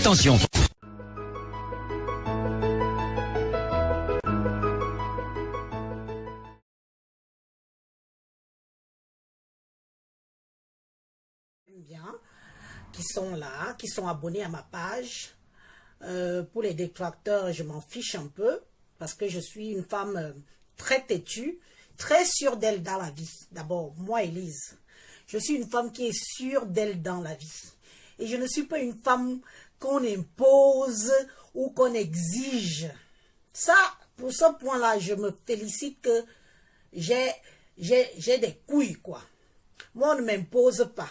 Attention. Bien, qui sont là, qui sont abonnés à ma page. Pour les détracteurs, je m'en fiche un peu parce que je suis une femme très têtue, très sûre d'elle dans la vie. D'abord, moi, Élise, je suis une femme qui est sûre d'elle dans la vie. Et je ne suis pas une femme qu'on impose ou qu'on exige. Ça, pour ce point-là, je me félicite que j'ai des couilles, quoi. Moi, on ne m'impose pas.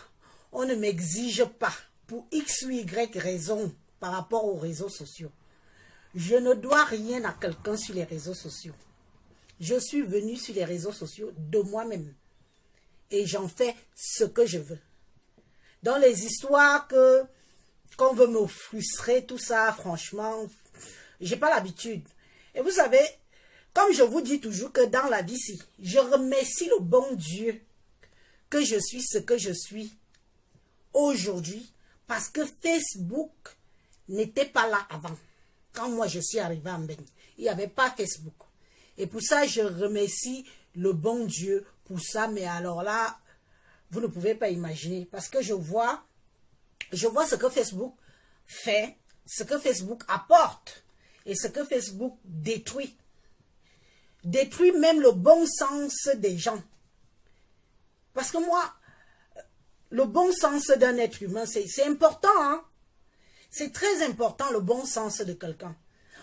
On ne m'exige pas pour X ou Y raison par rapport aux réseaux sociaux. Je ne dois rien à quelqu'un sur les réseaux sociaux. Je suis venue sur les réseaux sociaux de moi-même. Et j'en fais ce que je veux. Dans les histoires qu'on veut me frustrer, tout ça, franchement, j'ai pas l'habitude. Et vous savez, comme je vous dis toujours que dans la vie, si, je remercie le bon Dieu que je suis ce que je suis aujourd'hui, parce que Facebook n'était pas là avant. Quand moi je suis arrivée en Bénin, il n'y avait pas Facebook. Et pour ça, je remercie le bon Dieu pour ça. Mais alors là, vous ne pouvez pas imaginer. Parce que je vois ce que Facebook fait, ce que Facebook apporte et ce que Facebook détruit. Détruit même le bon sens des gens. Parce que moi, le bon sens d'un être humain, c'est important, hein? C'est très important, le bon sens de quelqu'un.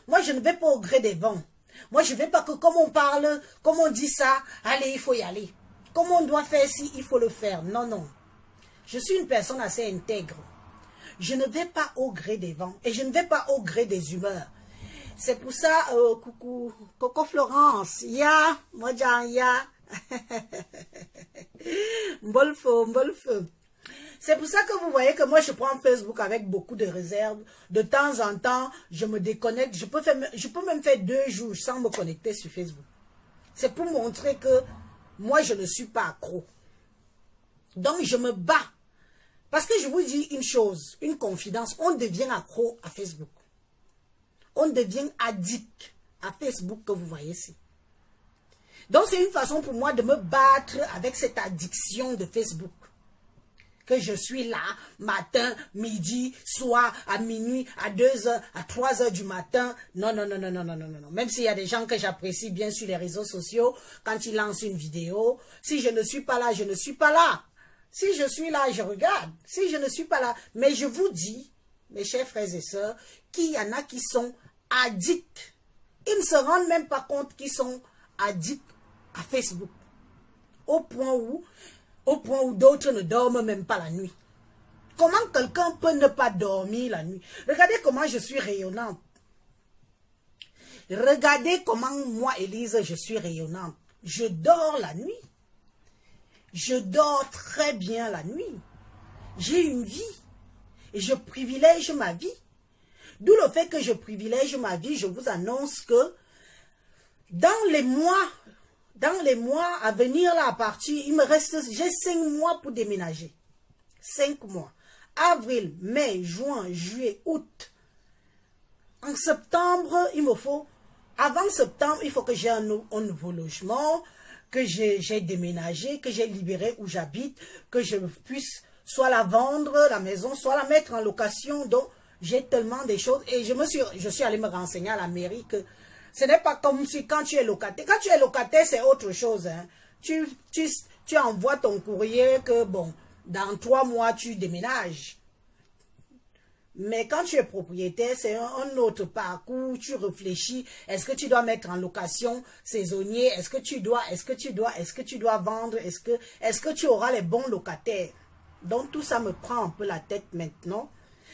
Moi, je ne vais pas au gré des vents. Moi, je ne vais pas que comme on parle, comme on dit ça, allez, il faut y aller. Comme on doit faire ci, il faut le faire. Non, non. Je suis une personne assez intègre. Je ne vais pas au gré des vents et je ne vais pas au gré des humeurs. C'est pour ça, coucou, Coco Florence, ya, moi, ya. Mbolfo. C'est pour ça que vous voyez que moi je prends Facebook avec beaucoup de réserve. De temps en temps, je me déconnecte. Je peux même faire 2 jours sans me connecter sur Facebook. C'est pour montrer que moi je ne suis pas accro. Donc je me bats. Parce que je vous dis une chose, une confidence, on devient accro à Facebook. On devient addict à Facebook que vous voyez ici. Donc c'est une façon pour moi de me battre avec cette addiction de Facebook. Que je suis là, matin, midi, soir, à minuit, à 2 heures, à 3 heures du matin. Non. Même s'il y a des gens que j'apprécie bien sur les réseaux sociaux, quand ils lancent une vidéo, si je ne suis pas là, je ne suis pas là. Si je suis là, je regarde. Si je ne suis pas là. Mais je vous dis, mes chers frères et sœurs, qu'il y en a qui sont addicts. Ils ne se rendent même pas compte qu'ils sont addicts à Facebook. Au point où d'autres ne dorment même pas la nuit. Comment quelqu'un peut ne pas dormir la nuit? Regardez comment je suis rayonnante. Regardez comment moi, Élise, je suis rayonnante. Je dors la nuit. Je dors très bien la nuit. J'ai une vie. Et je privilège ma vie. D'où le fait que je privilège ma vie, je vous annonce que dans les mois à venir, là, à partir, il me reste, j'ai 5 mois pour déménager. 5 mois. Avril, mai, juin, juillet, août. En septembre, il me faut, avant septembre, il faut que j'ai un nouveau logement, que j'ai déménagé, que j'ai libéré où j'habite, que je puisse soit la vendre, la maison, soit la mettre en location. Donc, j'ai tellement de choses. Et je suis allée me renseigner à la mairie que ce n'est pas comme si quand tu es locataire. Quand tu es locataire, c'est autre chose. Hein. Tu envoies ton courrier que, bon, dans 3 mois, tu déménages. Mais quand tu es propriétaire, c'est un autre parcours. Tu réfléchis. Est-ce que tu dois mettre en location saisonnier? Est-ce que tu dois vendre? Est-ce que tu auras les bons locataires? Donc, tout ça me prend un peu la tête maintenant.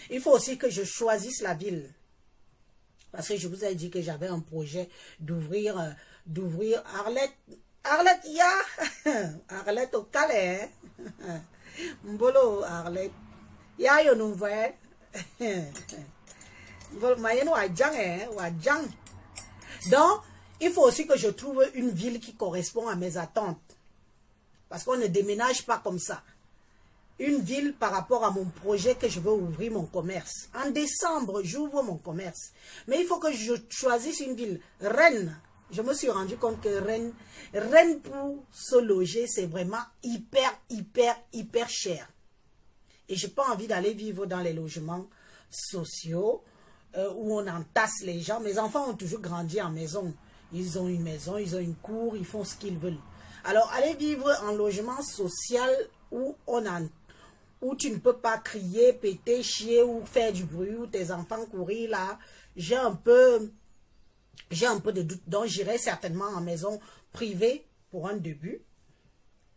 Il faut aussi que je choisisse la ville. Parce que je vous ai dit que j'avais un projet d'ouvrir Arlette, ya, Arlette au Calais, Mbolo Arlette, ya yo nouvelle, donc il faut aussi que je trouve une ville qui correspond à mes attentes, parce qu'on ne déménage pas comme ça. une ville par rapport à mon projet que je veux ouvrir mon commerce. En décembre, j'ouvre mon commerce. Mais il faut que je choisisse une ville. Rennes. Je me suis rendu compte que Rennes pour se loger, c'est vraiment hyper cher. Et je n'ai pas envie d'aller vivre dans les logements sociaux où on entasse les gens. Mes enfants ont toujours grandi en maison. Ils ont une maison, ils ont une cour, ils font ce qu'ils veulent. Alors, aller vivre en logement social où où tu ne peux pas crier, péter, chier ou faire du bruit, où tes enfants courir là, j'ai un peu de doute. Donc, j'irai certainement en maison privée pour un début.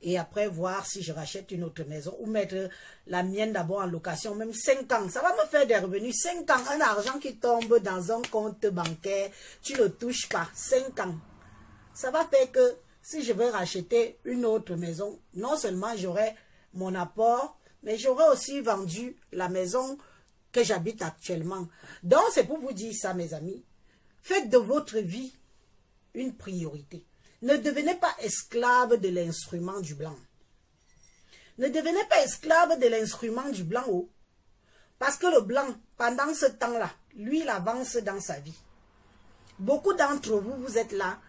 Et après, voir si je rachète une autre maison ou mettre la mienne d'abord en location, même 5 ans. Ça va me faire des revenus. 5 ans, un argent qui tombe dans un compte bancaire, tu ne le touches pas. 5 ans. Ça va faire que si je veux racheter une autre maison, non seulement j'aurai mon apport, mais j'aurai aussi vendu la maison que j'habite actuellement. Donc, c'est pour vous dire ça, mes amis. Faites de votre vie une priorité. Ne devenez pas esclave de l'instrument du blanc. Ne devenez pas esclave de l'instrument du blanc. Oh. Parce que le blanc, pendant ce temps-là, lui, il avance dans sa vie. Beaucoup d'entre vous, vous êtes là.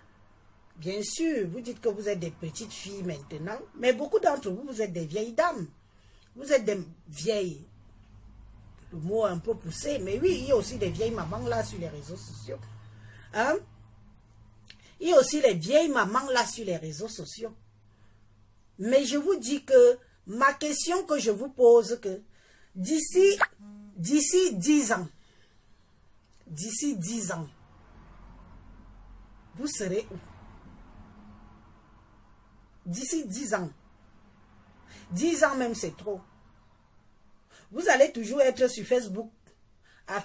Bien sûr, vous dites que vous êtes des petites filles maintenant, mais beaucoup d'entre vous, vous êtes des vieilles dames. Vous êtes des vieilles. Le mot est un peu poussé, mais oui, il y a aussi des vieilles mamans là sur les réseaux sociaux. Hein? Il y a aussi les vieilles mamans là sur les réseaux sociaux. Mais je vous dis que ma question que je vous pose, que d'ici 10 ans, vous serez où? D'ici 10 ans. 10 ans même, c'est trop. Vous allez toujours être sur Facebook à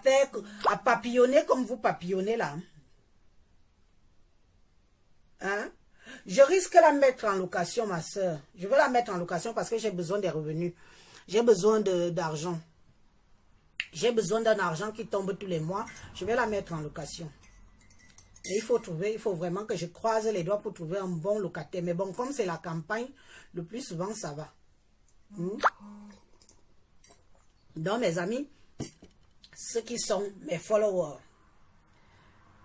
papillonner comme vous papillonnez là. Hein? Je risque de la mettre en location, ma soeur. Je veux la mettre en location parce que j'ai besoin des revenus. J'ai besoin d'argent. J'ai besoin d'un argent qui tombe tous les mois. Je vais la mettre en location. Et il faut vraiment que je croise les doigts pour trouver un bon locataire. Mais bon, comme c'est la campagne, le plus souvent, ça va. Donc, mes amis, ceux qui sont mes followers,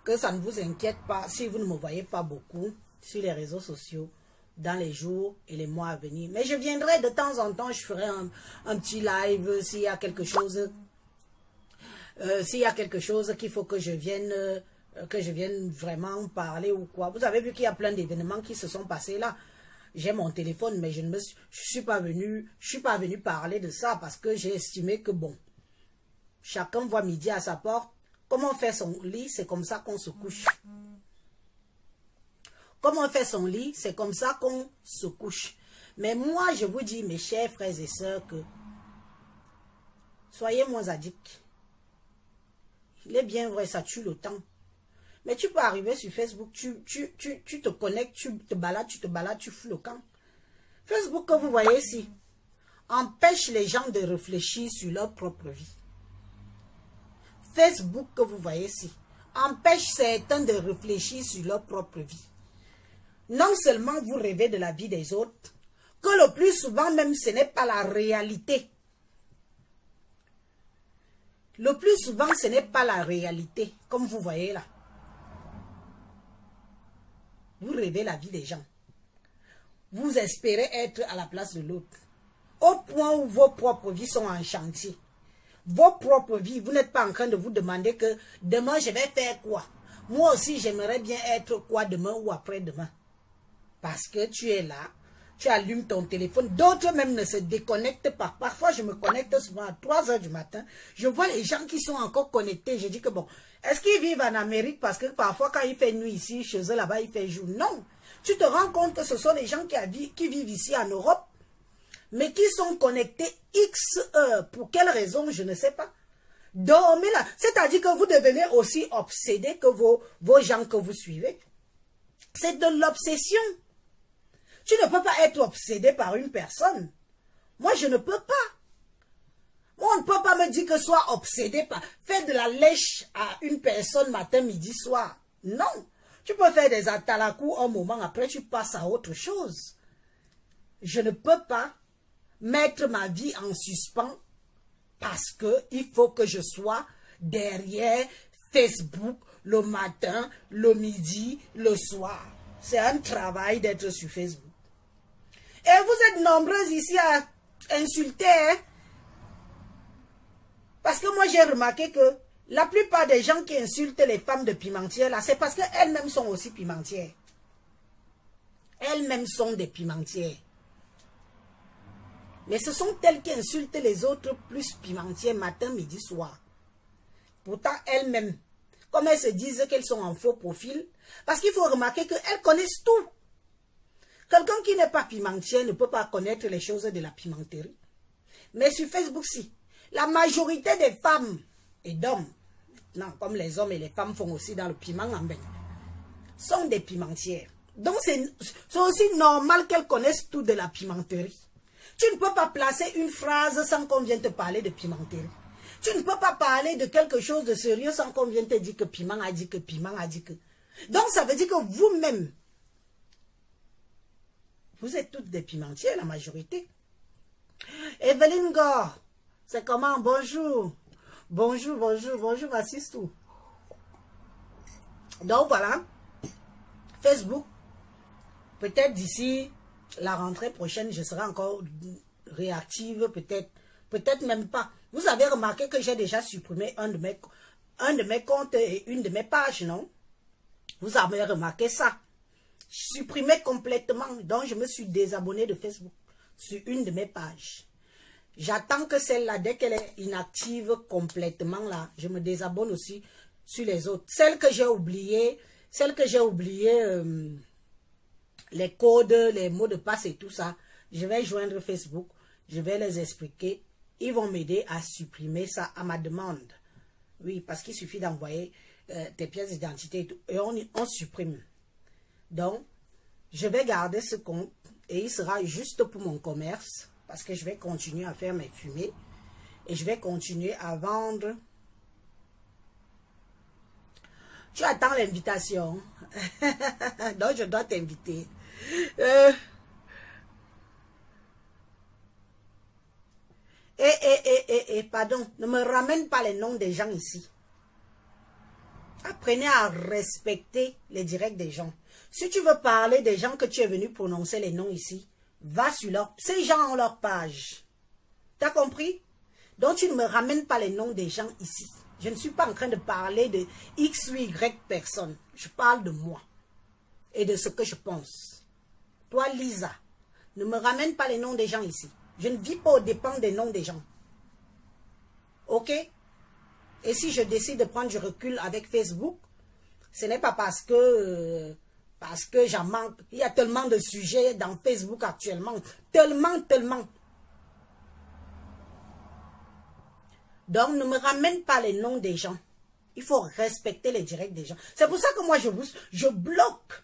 que ça ne vous inquiète pas si vous ne me voyez pas beaucoup sur les réseaux sociaux dans les jours et les mois à venir. Mais je viendrai de temps en temps, je ferai un petit live s'il y a quelque chose. S'il y a quelque chose qu'il faut que je vienne vraiment parler ou quoi. Vous avez vu qu'il y a plein d'événements qui se sont passés là. J'ai mon téléphone, mais je suis pas venu parler de ça parce que j'ai estimé que bon, chacun voit midi à sa porte. Comment on fait son lit, c'est comme ça qu'on se couche. Comment on fait son lit, c'est comme ça qu'on se couche. Mais moi, je vous dis, mes chers frères et sœurs, que soyez moins addicts. Il est bien vrai, ça tue le temps. Mais tu peux arriver sur Facebook, tu te connectes, tu te balades, tu fous le camp. Facebook que vous voyez ici empêche les gens de réfléchir sur leur propre vie. Facebook que vous voyez ici empêche certains de réfléchir sur leur propre vie. Non seulement vous rêvez de la vie des autres, que le plus souvent même ce n'est pas la réalité. Le plus souvent ce n'est pas la réalité, comme vous voyez là. Vous rêvez la vie des gens. Vous espérez être à la place de l'autre. Au point où vos propres vies sont en chantier. Vos propres vies, vous n'êtes pas en train de vous demander que demain je vais faire quoi. Moi aussi j'aimerais bien être quoi demain ou après-demain. Parce que tu es là, tu allumes ton téléphone. D'autres même ne se déconnectent pas. Parfois je me connecte souvent à 3 heures du matin. Je vois les gens qui sont encore connectés. Je dis que bon, est-ce qu'ils vivent en Amérique? Parce que parfois quand il fait nuit ici, chez eux là-bas il fait jour. Non, tu te rends compte que ce sont les gens qui vivent ici en Europe, mais qui sont connectés X heures. Pour quelle raison, je ne sais pas. Dormez là. C'est-à-dire que vous devenez aussi obsédé que vos gens que vous suivez. C'est de l'obsession. Tu ne peux pas être obsédé par une personne. Moi, je ne peux pas. Moi, on ne peut pas me dire que sois obsédé par... Faire de la lèche à une personne matin, midi, soir. Non. Tu peux faire des atalakou un moment, après tu passes à autre chose. Je ne peux pas mettre ma vie en suspens parce que il faut que je sois derrière Facebook le matin, le midi, le soir. C'est un travail d'être sur Facebook. Et vous êtes nombreuses ici à insulter, hein? Parce que moi j'ai remarqué que la plupart des gens qui insultent les femmes de Pimentière, là, c'est parce qu'elles-mêmes sont aussi pimentières. Elles-mêmes sont des pimentières. Mais ce sont elles qui insultent les autres plus pimentières matin, midi, soir. Pourtant, elles-mêmes, comme elles se disent qu'elles sont en faux profil, parce qu'il faut remarquer qu'elles connaissent tout. Quelqu'un qui n'est pas pimentier ne peut pas connaître les choses de la pimenterie. Mais sur Facebook, si. La majorité des femmes et d'hommes, non, comme les hommes et les femmes font aussi dans le piment en bain, sont des pimentières. Donc c'est aussi normal qu'elles connaissent tout de la pimenterie. Tu ne peux pas placer une phrase sans qu'on vienne te parler de pimenterie. Tu ne peux pas parler de quelque chose de sérieux sans qu'on vienne te dire que piment a dit que piment a dit que. Donc ça veut dire que vous-même, vous êtes toutes des pimentières, la majorité. Evelyne Gore, c'est comment? Bonjour. Bonjour, bonjour, bonjour, Assistou. Donc voilà, Facebook, peut-être d'ici la rentrée prochaine, je serai encore réactive, peut-être même pas. Vous avez remarqué que j'ai déjà supprimé un de mes comptes et une de mes pages, non? Vous avez remarqué ça? Supprimé complètement, donc je me suis désabonné de Facebook sur une de mes pages. J'attends que celle-là, dès qu'elle est inactive complètement, là, je me désabonne aussi sur les autres. Celles que j'ai oubliées, les codes, les mots de passe et tout ça, je vais joindre Facebook, je vais les expliquer. Ils vont m'aider à supprimer ça à ma demande. Oui, parce qu'il suffit d'envoyer tes pièces d'identité et tout, et on supprime. Donc, je vais garder ce compte et il sera juste pour mon commerce parce que je vais continuer à faire mes fumées et je vais continuer à vendre. Tu attends l'invitation. Donc, je dois t'inviter. Pardon, ne me ramène pas les noms des gens ici. Apprenez à respecter les directs des gens. Si tu veux parler des gens que tu es venu prononcer les noms ici, va sur leur... Ces gens ont leur page. T'as compris? Donc tu ne me ramènes pas les noms des gens ici. Je ne suis pas en train de parler de X ou Y personnes. Je parle de moi et de ce que je pense. Toi, Lisa, ne me ramène pas les noms des gens ici. Je ne vis pas aux dépens des noms des gens. Ok? Et si je décide de prendre du recul avec Facebook, ce n'est pas parce que j'en manque. Il y a tellement de sujets dans Facebook actuellement. Tellement. Donc, ne me ramène pas les noms des gens. Il faut respecter les directs des gens. C'est pour ça que moi, je bloque.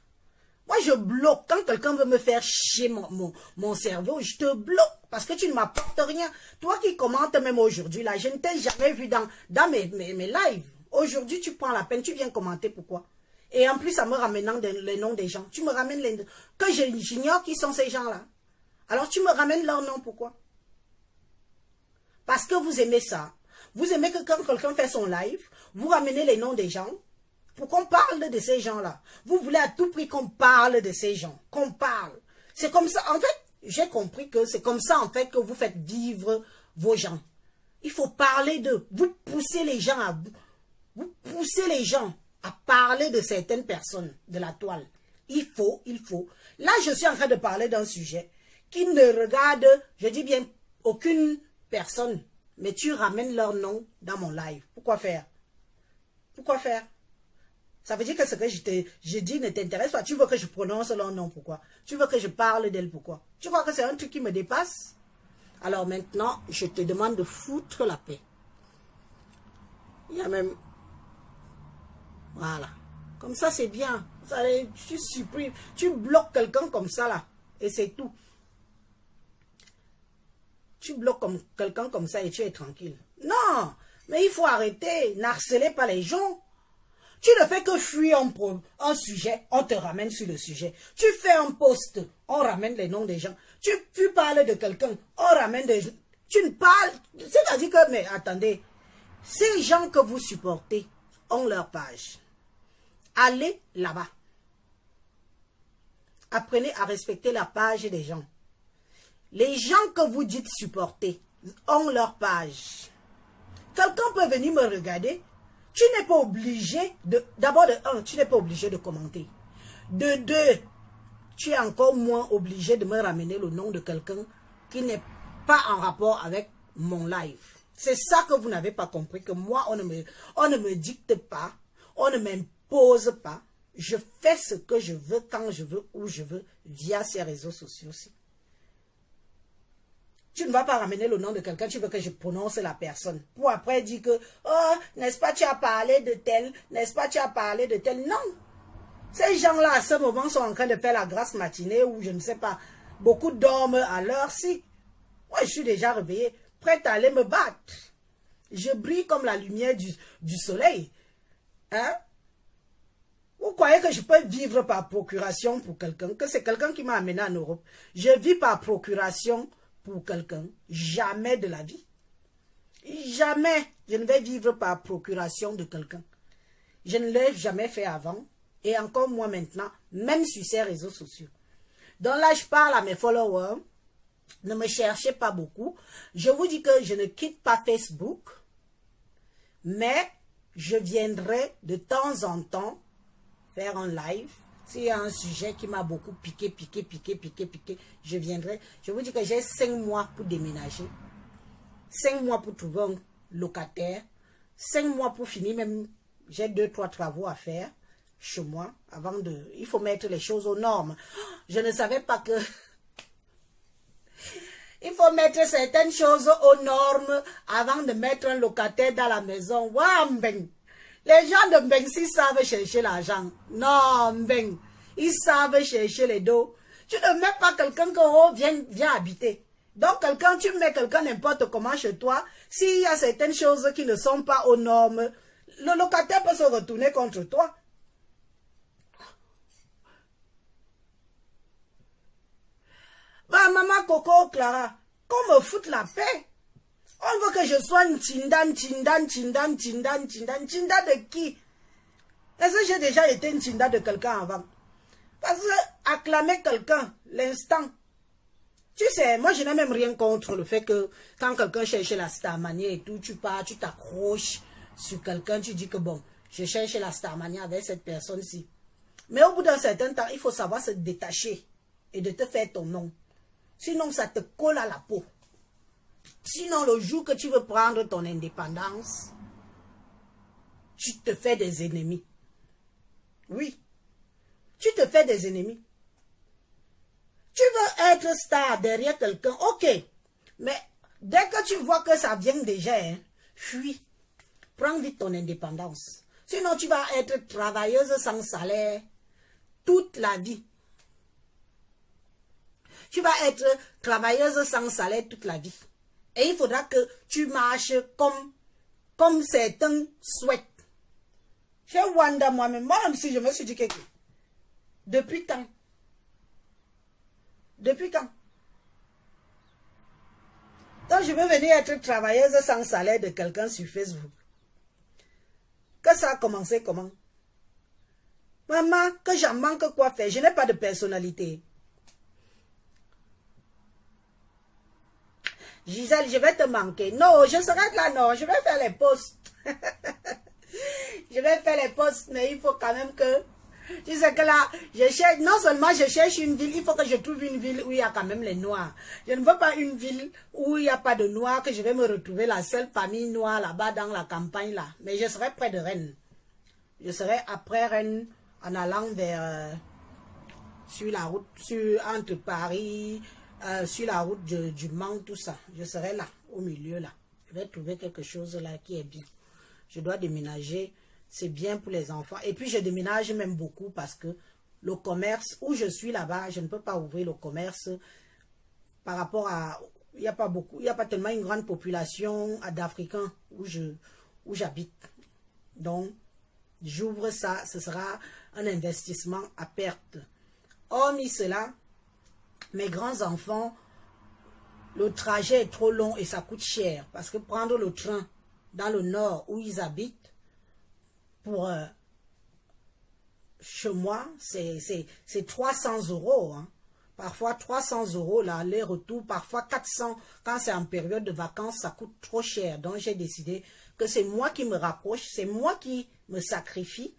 Moi, je bloque. Quand quelqu'un veut me faire chier mon cerveau, je te bloque. Parce que tu ne m'apportes rien. Toi qui commentes même aujourd'hui, là, je ne t'ai jamais vu dans mes lives. Aujourd'hui, tu prends la peine, tu viens commenter. Pourquoi? Et en plus, en me ramenant les noms des gens. Tu me ramènes les noms. Que j'ignore qui sont ces gens-là. Alors, tu me ramènes leurs noms. Pourquoi? Parce que vous aimez ça. Vous aimez que quand quelqu'un fait son live, vous ramenez les noms des gens pour qu'on parle de ces gens-là. Vous voulez à tout prix qu'on parle de ces gens. Qu'on parle. C'est comme ça. En fait, j'ai compris que c'est comme ça, en fait, que vous faites vivre vos gens. Il faut parler d'eux. Vous poussez les gens à bout. Vous poussez les gens à parler de certaines personnes de la toile. Il faut. Là, je suis en train de parler d'un sujet qui ne regarde, je dis bien, aucune personne. Mais tu ramènes leur nom dans mon live. Pourquoi faire? Pourquoi faire? Ça veut dire que ce que je dis ne t'intéresse pas. Tu veux que je prononce leur nom, pourquoi? Tu veux que je parle d'elle, pourquoi? Tu crois que c'est un truc qui me dépasse? Alors maintenant, je te demande de foutre la paix. Il y a même... Voilà. Comme ça, c'est bien. Tu supprimes, tu bloques quelqu'un comme ça, là. Et c'est tout. Tu bloques quelqu'un comme ça et tu es tranquille. Non, mais il faut arrêter. N'harcelez pas les gens. Tu ne fais que fuir un sujet, on te ramène sur le sujet. Tu fais un post, on ramène les noms des gens. Tu parles de quelqu'un, on ramène des... Tu ne parles... C'est-à-dire que, mais attendez, ces gens que vous supportez ont leur page. Allez là-bas. Apprenez à respecter la page des gens. Les gens que vous dites supporter ont leur page. Quelqu'un peut venir me regarder. Tu n'es pas obligé de... D'abord, de un, tu n'es pas obligé de commenter. De deux, tu es encore moins obligé de me ramener le nom de quelqu'un qui n'est pas en rapport avec mon live. C'est ça que vous n'avez pas compris, que moi, on ne me dicte pas, on ne m'impose pas. Je fais ce que je veux, quand je veux, où je veux, via ces réseaux sociaux aussi. Tu ne vas pas ramener le nom de quelqu'un, tu veux que je prononce la personne. Pour après dire que, oh, n'est-ce pas, tu as parlé de tel, n'est-ce pas, tu as parlé de tel. Non. Ces gens-là, à ce moment, sont en train de faire la grasse matinée ou je ne sais pas. Beaucoup dorment à l'heure-ci. Moi, je suis déjà réveillée, prête à aller me battre. Je brille comme la lumière du soleil. Hein? Vous croyez que je peux vivre par procuration pour quelqu'un? Que c'est quelqu'un qui m'a amené en Europe. Je vis par procuration pour quelqu'un. Jamais de la vie. Jamais je ne vais vivre par procuration de quelqu'un. Je ne l'ai jamais fait avant. Et encore moins maintenant, même sur ces réseaux sociaux. Donc là, je parle à mes followers. Ne me cherchez pas beaucoup. Je vous dis que je ne quitte pas Facebook. Mais je viendrai de temps en temps faire un live. S'il y a un sujet qui m'a beaucoup piqué, je viendrai. Je vous dis que j'ai 5 mois pour déménager. 5 mois pour trouver un locataire. 5 mois pour finir même. J'ai 2-3 travaux à faire chez moi. Avant de... Il faut mettre les choses aux normes. Je ne savais pas que... Il faut mettre certaines choses aux normes avant de mettre un locataire dans la maison. Waouh, Mbeng. Les gens de Mbeng, s'ils savent chercher l'argent. Non, Mbeng. Ils savent chercher les dos. Tu ne mets pas quelqu'un qui vient habiter. Donc, tu mets quelqu'un n'importe comment chez toi. S'il y a certaines choses qui ne sont pas aux normes, le locataire peut se retourner contre toi. Ah, maman Coco, Clara, qu'on me foute la paix. On veut que je sois une Tindan de qui? Est-ce que j'ai déjà été une Tinda de quelqu'un avant? Parce que acclamer quelqu'un, l'instant. Tu sais, moi je n'ai même rien contre le fait que quand quelqu'un cherche la starmania et tout, tu pars, tu t'accroches sur quelqu'un, tu dis que bon, je cherche la starmania avec cette personne-ci. Mais au bout d'un certain temps, il faut savoir se détacher et de te faire ton nom. Sinon, ça te colle à la peau. Sinon, le jour que tu veux prendre ton indépendance, tu te fais des ennemis. Oui, tu te fais des ennemis. Tu veux être star derrière quelqu'un, ok. Mais dès que tu vois que ça vient déjà, hein, fuis. Prends vite ton indépendance. Sinon, tu vas être travailleuse sans salaire toute la vie. Tu vas être travailleuse sans salaire toute la vie. Et il faudra que tu marches comme certains souhaitent. Chez Wanda, moi-même, si je me suis dit que... Depuis quand? Depuis quand? Donc, je veux venir être travailleuse sans salaire de quelqu'un sur Facebook. Que ça a commencé comment? Maman, que j'en manque quoi faire? Je n'ai pas de personnalité. Gisèle, je vais te manquer. Non, je serai là, non. Je vais faire les posts. Je vais faire les posts, mais il faut quand même que... Tu sais que là, je cherche, non seulement je cherche une ville, il faut que je trouve une ville où il y a quand même les Noirs. Je ne veux pas une ville où il n'y a pas de Noirs, que je vais me retrouver la seule famille noire là-bas dans la campagne là. Mais je serai près de Rennes. Je serai après Rennes en allant vers... sur la route, entre Paris... sur la route du Mans, tout ça. Je serai là, au milieu là. Je vais trouver quelque chose là qui est bien. Je dois déménager. C'est bien pour les enfants. Et puis je déménage même beaucoup parce que le commerce, où je suis là-bas, je ne peux pas ouvrir le commerce par rapport à... Il n'y a pas beaucoup, il n'y a pas tellement une grande population d'Africains où j'habite. Donc, j'ouvre ça, ce sera un investissement à perte. Hormis cela, Mes grands-enfants, le trajet est trop long et ça coûte cher. Parce que prendre le train dans le nord où ils habitent, pour chez moi, c'est 300 €. Hein. Parfois 300 € l'aller-retour, parfois 400. Quand c'est en période de vacances, ça coûte trop cher. Donc j'ai décidé que c'est moi qui me rapproche, c'est moi qui me sacrifie.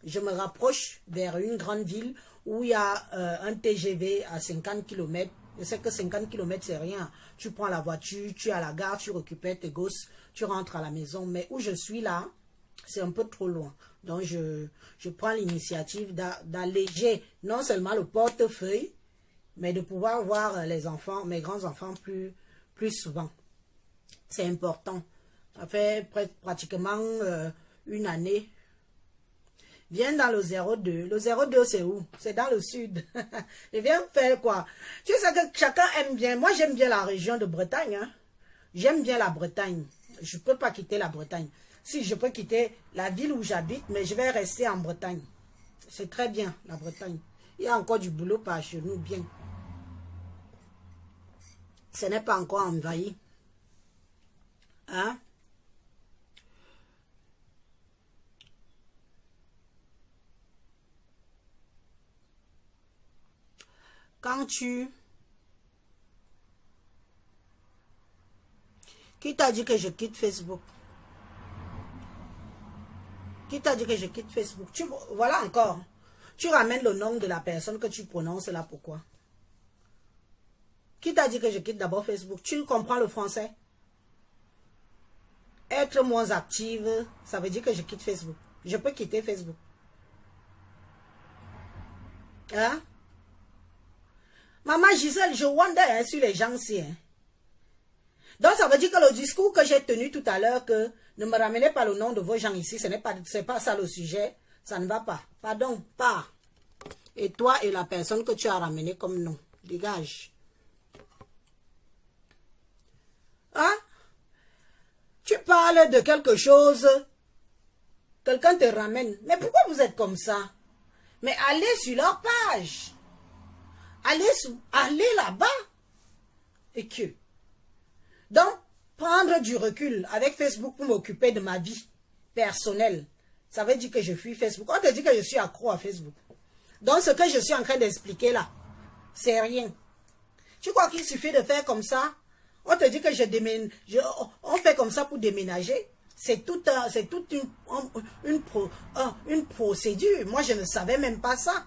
Je me rapproche vers une grande ville où il y a un TGV à 50 km. Je sais que 50 km, c'est rien. Tu prends la voiture, tu es à la gare, tu récupères tes gosses, tu rentres à la maison. Mais où je suis là, c'est un peu trop loin. Donc, je prends l'initiative d'alléger non seulement le portefeuille, mais de pouvoir voir les enfants, mes grands-enfants plus souvent. C'est important. Ça fait pratiquement une année. Viens dans le 02. Le 02, c'est où? C'est dans le sud. Et viens faire quoi? Tu sais que chacun aime bien. Moi, j'aime bien la région de Bretagne. Hein? J'aime bien la Bretagne. Je ne peux pas quitter la Bretagne. Si, je peux quitter la ville où j'habite, mais je vais rester en Bretagne. C'est très bien, la Bretagne. Il y a encore du boulot par chez nous, bien. Ce n'est pas encore envahi. Hein? Quand tu... Qui t'a dit que je quitte Facebook? Qui t'a dit que je quitte Facebook? Voilà encore. Tu ramènes le nom de la personne que tu prononces là, pourquoi? Qui t'a dit que je quitte d'abord Facebook? Tu comprends le français? Être moins active, ça veut dire que je quitte Facebook. Je peux quitter Facebook. Hein? Maman Gisèle, je wonder hein, sur les gens ici. Hein. Donc ça veut dire que le discours que j'ai tenu tout à l'heure, que ne me ramenez pas le nom de vos gens ici, ce n'est pas ça le sujet, ça ne va pas. Pardon, pas. Et toi et la personne que tu as ramené comme nom, dégage. Hein? Tu parles de quelque chose, quelqu'un te ramène. Mais pourquoi vous êtes comme ça? Mais allez sur leur page. Allez là-bas. Et que. Donc, prendre du recul avec Facebook pour m'occuper de ma vie personnelle, ça veut dire que je fuis Facebook. On te dit que je suis accro à Facebook. Donc, ce que je suis en train d'expliquer là, c'est rien. Tu crois qu'il suffit de faire comme ça? On te dit que on fait comme ça pour déménager. C'est toute une procédure. Moi, je ne savais même pas ça.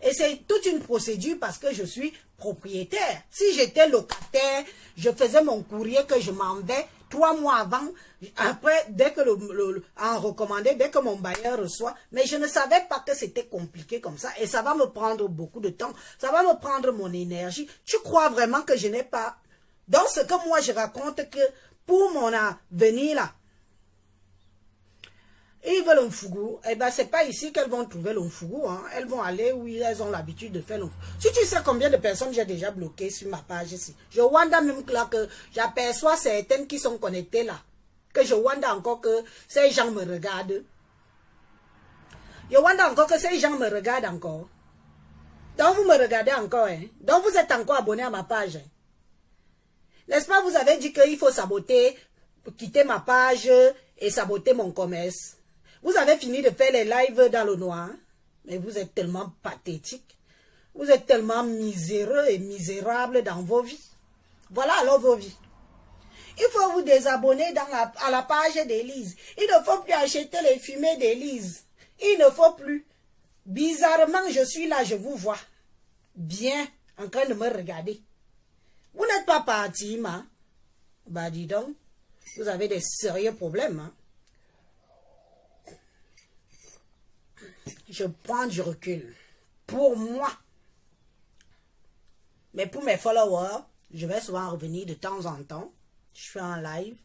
Et c'est toute une procédure parce que je suis propriétaire. Si j'étais locataire, je faisais mon courrier que je m'en vais 3 mois avant. Après, dès que en recommandé, dès que mon bailleur reçoit. Mais je ne savais pas que c'était compliqué comme ça. Et ça va me prendre beaucoup de temps. Ça va me prendre mon énergie. Tu crois vraiment que je n'ai pas... Donc, ce que moi, je raconte que pour mon avenir, là, ils veulent un fougou. Eh bien, c'est pas ici qu'elles vont trouver le fougou. Hein. Elles vont aller où elles ont l'habitude de faire le fougou. Si tu sais combien de personnes j'ai déjà bloquées sur ma page ici. Je wonder même là que j'aperçois certaines qui sont connectées là. Que je wonder encore que ces gens me regardent. Je wonder encore que ces gens me regardent encore. Donc, vous me regardez encore. Hein. Donc, vous êtes encore abonné à ma page. Hein. N'est-ce pas, vous avez dit qu'il faut saboter, quitter ma page et saboter mon commerce. Vous avez fini de faire les lives dans le noir. Mais vous êtes tellement pathétique. Vous êtes tellement miséreux et misérable dans vos vies. Voilà alors vos vies. Il faut vous désabonner à la page d'Élise. Il ne faut plus acheter les fumées d'Élise. Il ne faut plus. Bizarrement, je suis là, je vous vois. Bien, en train de me regarder. Vous n'êtes pas parti, ma. Bah, dis donc, vous avez des sérieux problèmes, hein. Je prends du recul. Pour moi. Mais pour mes followers, je vais souvent revenir de temps en temps. Je fais un live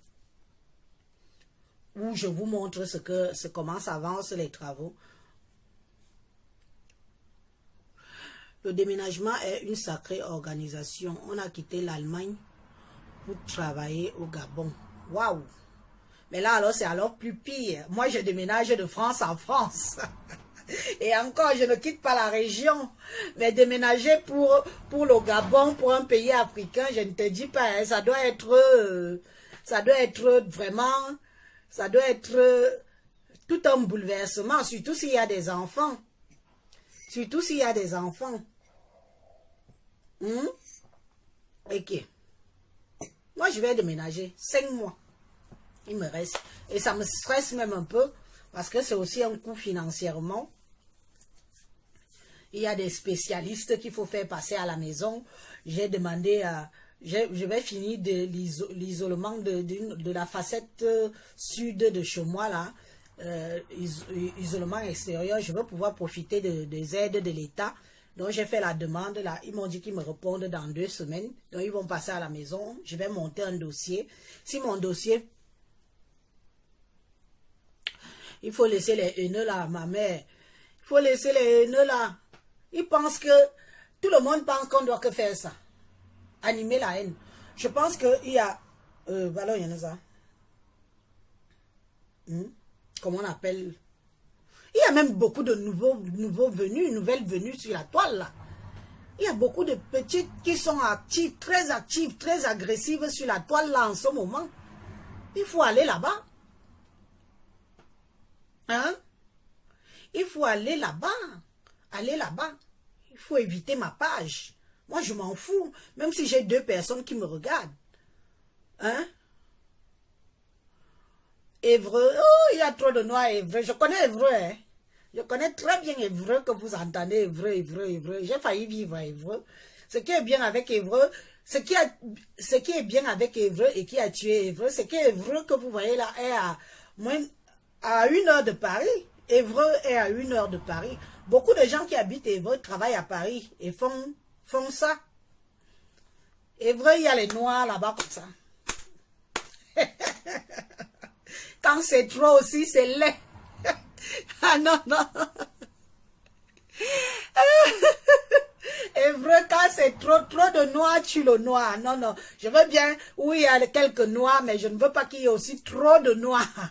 où je vous montre comment s'avancent les travaux. Le déménagement est une sacrée organisation. On a quitté l'Allemagne pour travailler au Gabon. Waouh! Mais là, alors, c'est alors plus pire. Moi, je déménage de France en France. Et encore, je ne quitte pas la région. Mais déménager pour le Gabon, pour un pays africain, je ne te dis pas, hein, ça doit être vraiment, ça doit être tout un bouleversement, surtout s'il y a des enfants. Surtout s'il y a des enfants. Ok. Moi, je vais déménager 5 mois. Il me reste. Et ça me stresse même un peu, parce que c'est aussi un coût financièrement. Il y a des spécialistes qu'il faut faire passer à la maison. J'ai demandé à... Je vais finir de l'isolement de la facette sud de chez moi, là. Isolement extérieur. Je veux pouvoir profiter des aides de l'État. Donc, j'ai fait la demande, là. Ils m'ont dit qu'ils me répondent dans 2 semaines. Donc, ils vont passer à la maison. Je vais monter un dossier. Si mon dossier... Il faut laisser les haineux là, ma mère. Il faut laisser les haineux là. Ils pensent que... Tout le monde pense qu'on doit que faire ça. Animer la haine. Je pense qu'il y a... alors, il y en a ça. Comment on appelle? Il y a même beaucoup de nouveaux venus, nouvelles venues sur la toile là. Il y a beaucoup de petites qui sont actives, très agressives sur la toile là en ce moment. Il faut aller là-bas. Hein? Il faut aller là-bas. Aller là-bas. Il faut éviter ma page. Moi, je m'en fous. Même si j'ai 2 personnes qui me regardent. Hein? Évreux. Oh, il y a trop de noirs à Évreux. Je connais Évreux, hein? Je connais très bien Évreux, que vous entendez Évreux. J'ai failli vivre à Évreux. Ce qui est bien avec Évreux, ce qui est bien avec Évreux et qui a tué Évreux, c'est qu'Évreux que vous voyez là est à 1 heure de Paris. Évreux est à 1 heure de Paris. Beaucoup de gens qui habitent Évreux travaillent à Paris et font ça. Évreux, il y a les noirs là-bas comme ça. Quand c'est trop aussi, c'est laid. Ah non, non. Évreux, quand c'est trop de noirs, tue le noir. Non, non. Je veux bien, oui, il y a quelques noirs, mais je ne veux pas qu'il y ait aussi trop de noirs.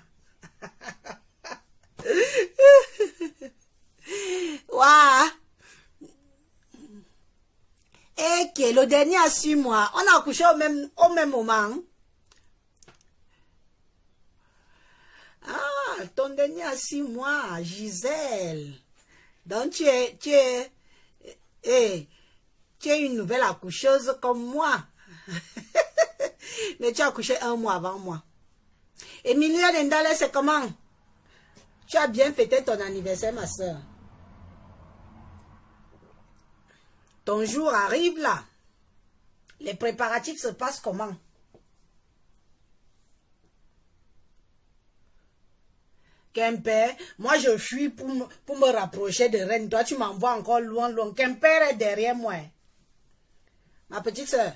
Waouh. Et que le dernier a 6 mois. On a accouché au même moment. Ah, ton dernier a 6 mois, Gisèle. Donc tu es une nouvelle accoucheuse comme moi. Mais tu as accouché 1 mois avant moi. Emilia Dendale, c'est comment? Tu as bien fêté ton anniversaire, ma soeur. Ton jour arrive là. Les préparatifs se passent comment? Quimper, moi je fuis pour me rapprocher de Rennes. Toi, tu m'envoies encore loin. Quimper est derrière moi. Ma petite soeur.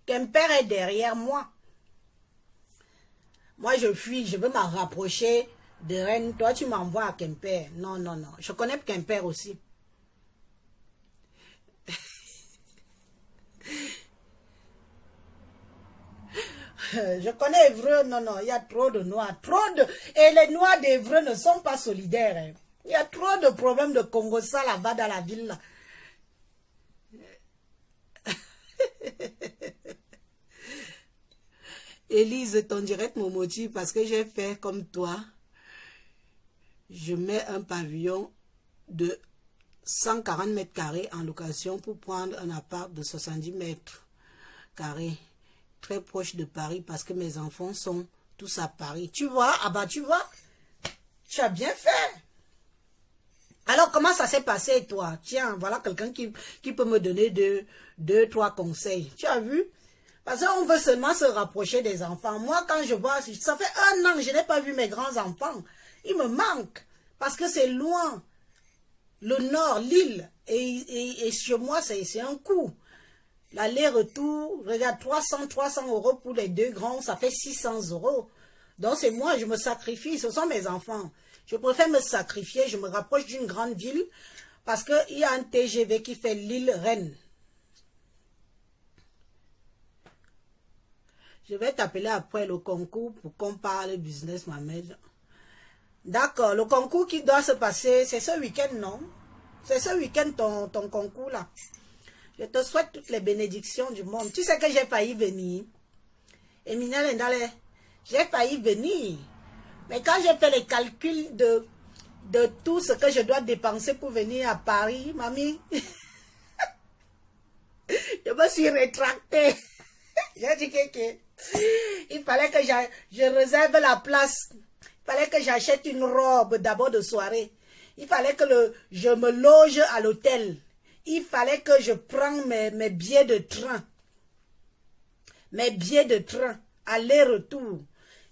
Quimper est derrière moi. Moi, je fuis, je veux me rapprocher de Rennes. Toi, tu m'envoies à Quimper. Non, non, non. Je connais Quimper aussi. Je connais Évreux, non, non, il y a trop de noirs, et les noirs d'Évreux ne sont pas solidaires. Hein. Il y a trop de problèmes de Congo-ça là-bas dans la ville. Là. Élise, ton direct me motive parce que j'ai fait comme toi. Je mets un pavillon de 140 mètres carrés en location pour prendre un appart de 70 mètres carrés. Très proche de Paris parce que mes enfants sont tous à Paris. Tu vois? Ah bah tu vois? Tu as bien fait. Alors comment ça s'est passé toi? Tiens, voilà quelqu'un qui peut me donner 2-3 conseils. Tu as vu? Parce qu'on veut seulement se rapprocher des enfants. Moi quand je vois, ça fait 1 an que je n'ai pas vu mes grands-enfants. Ils me manquent parce que c'est loin. Le nord, l'île. Et chez moi, c'est un coût. L'aller-retour, regarde, 300 € pour les 2 grands, ça fait 600 €. Donc c'est moi, je me sacrifie, ce sont mes enfants. Je préfère me sacrifier, je me rapproche d'une grande ville parce qu'il y a un TGV qui fait Lille-Rennes. Je vais t'appeler après le concours pour qu'on parle business, ma mère. D'accord, le concours qui doit se passer, c'est ce week-end, non? C'est ce week-end ton concours là. Je te souhaite toutes les bénédictions du monde. Tu sais que j'ai failli venir. Eminel Ndale, j'ai failli venir. Mais quand j'ai fait les calculs de tout ce que je dois dépenser pour venir à Paris, mamie, je me suis rétractée. J'ai dit que il fallait que je réserve la place. Il fallait que j'achète une robe d'abord de soirée. Il fallait que je me loge à l'hôtel. Il fallait que je prenne mes billets de train. Mes billets de train, aller-retour.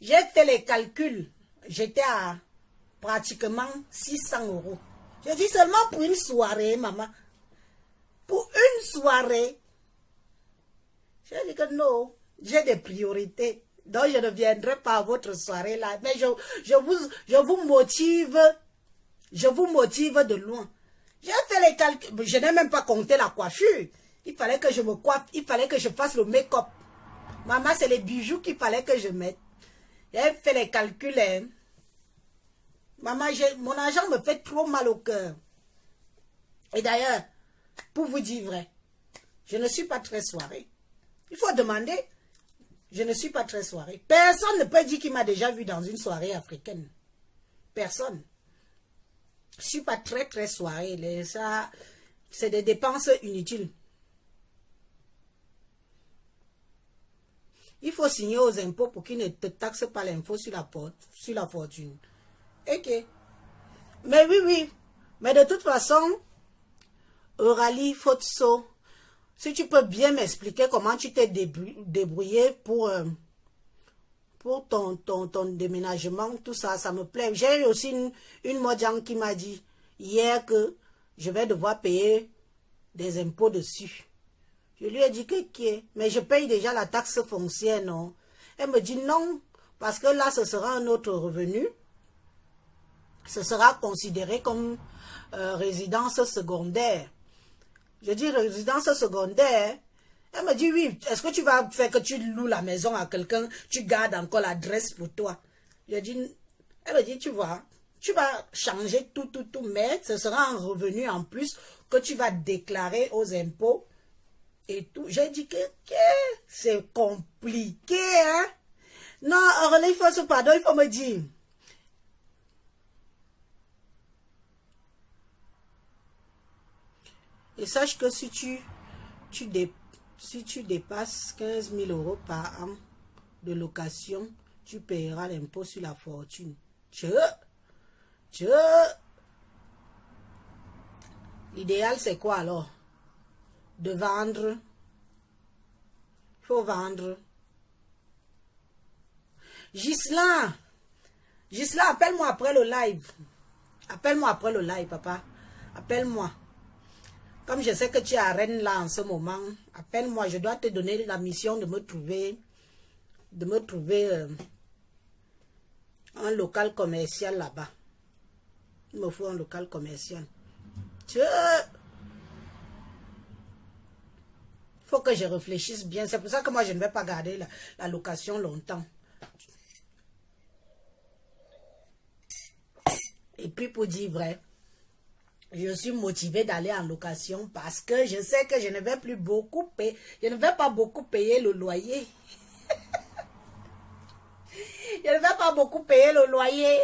J'ai fait les calculs. J'étais à pratiquement 600 €. Je dis seulement pour une soirée, maman. Pour une soirée. J'ai dit que non, j'ai des priorités. Donc je ne viendrai pas à votre soirée là. Mais je vous motive. Je vous motive de loin. J'ai fait les calculs. Je n'ai même pas compté la coiffure. Il fallait que je me coiffe. Il fallait que je fasse le make-up. Maman, c'est les bijoux qu'il fallait que je mette. J'ai fait les calculs. Hein. Maman, mon argent me fait trop mal au cœur. Et d'ailleurs, pour vous dire vrai, je ne suis pas très soirée. Il faut demander. Je ne suis pas très soirée. Personne ne peut dire qu'il m'a déjà vu dans une soirée africaine. Personne. Je ne suis pas très soirée. Ça, c'est des dépenses inutiles. Il faut signer aux impôts pour qu'ils ne te taxent pas l'impôt sur la fortune. Ok. Mais oui. Mais de toute façon, Euralie Fotso, si tu peux bien m'expliquer comment tu t'es débrouillé pour ton déménagement, tout ça, ça me plaît. J'ai eu aussi une Mojang qui m'a dit hier que je vais devoir payer des impôts dessus. Je lui ai dit que mais je paye déjà la taxe foncière, non? Elle me dit non, parce que là, ce sera un autre revenu. Ce sera considéré comme résidence secondaire. Je dis résidence secondaire. Elle me dit oui, est-ce que tu vas faire que tu loues la maison à quelqu'un, tu gardes encore l'adresse pour toi? Je dis, elle me dit, tu vois, tu vas changer tout, mais ce sera un revenu en plus que tu vas déclarer aux impôts et tout. J'ai dit que c'est compliqué, hein? Non, Aurélie, il faut se pardon, il faut me dire. Et sache que si tu dépasses 15 000 € par an de location, tu paieras l'impôt sur la fortune. L'idéal, c'est quoi alors? De vendre. Il faut vendre. Gislain, appelle-moi après le live. Appelle-moi après le live, papa. Appelle-moi. Comme je sais que tu es à Rennes là en ce moment, appelle-moi, je dois te donner la mission de me trouver un local commercial là-bas. Il me faut un local commercial. Il faut que je réfléchisse bien. C'est pour ça que moi, je ne vais pas garder la location longtemps. Et puis, pour dire vrai, je suis motivée d'aller en location parce que je sais que je ne vais plus beaucoup payer. Je ne vais pas beaucoup payer le loyer. Je ne vais pas beaucoup payer le loyer.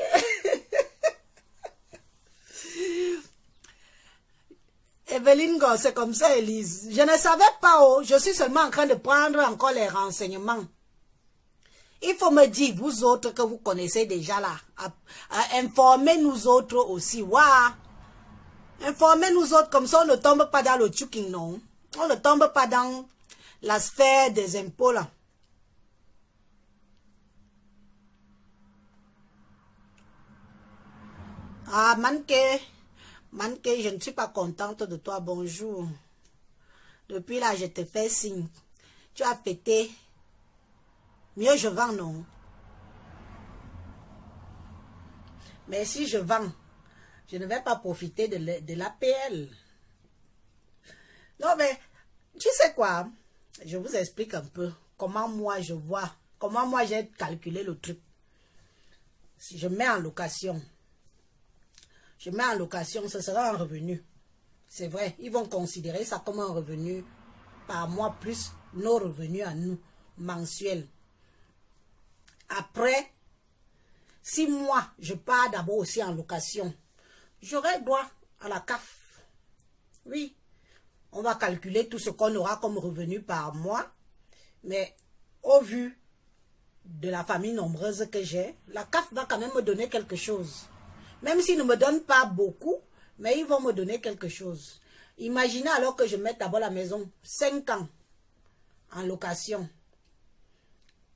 Evelyne, c'est comme ça, Elise. Je ne savais pas, oh. Je suis seulement en train de prendre encore les renseignements. Il faut me dire, vous autres que vous connaissez déjà là, informez-nous autres aussi. Waouh! Informez-nous autres, comme ça on ne tombe pas dans le chuking, non. On ne tombe pas dans la sphère des impôts, là. Ah, Manke, je ne suis pas contente de toi, bonjour. Depuis là, je te fais signe. Tu as pété. Mieux je vends, non. Mais si je vends, je ne vais pas profiter de l'APL. Non, mais tu sais quoi? Je vous explique un peu comment moi je vois, comment moi j'ai calculé le truc. Si je mets en location, je mets en location, ce sera un revenu. C'est vrai, ils vont considérer ça comme un revenu par mois plus nos revenus à nous, mensuels. Après, si moi, je pars d'abord aussi en location, j'aurai droit à la CAF. Oui, on va calculer tout ce qu'on aura comme revenu par mois, mais au vu de la famille nombreuse que j'ai, la CAF va quand même me donner quelque chose. Même s'ils ne me donnent pas beaucoup, mais ils vont me donner quelque chose. Imaginez alors que je mette d'abord la maison 5 ans en location.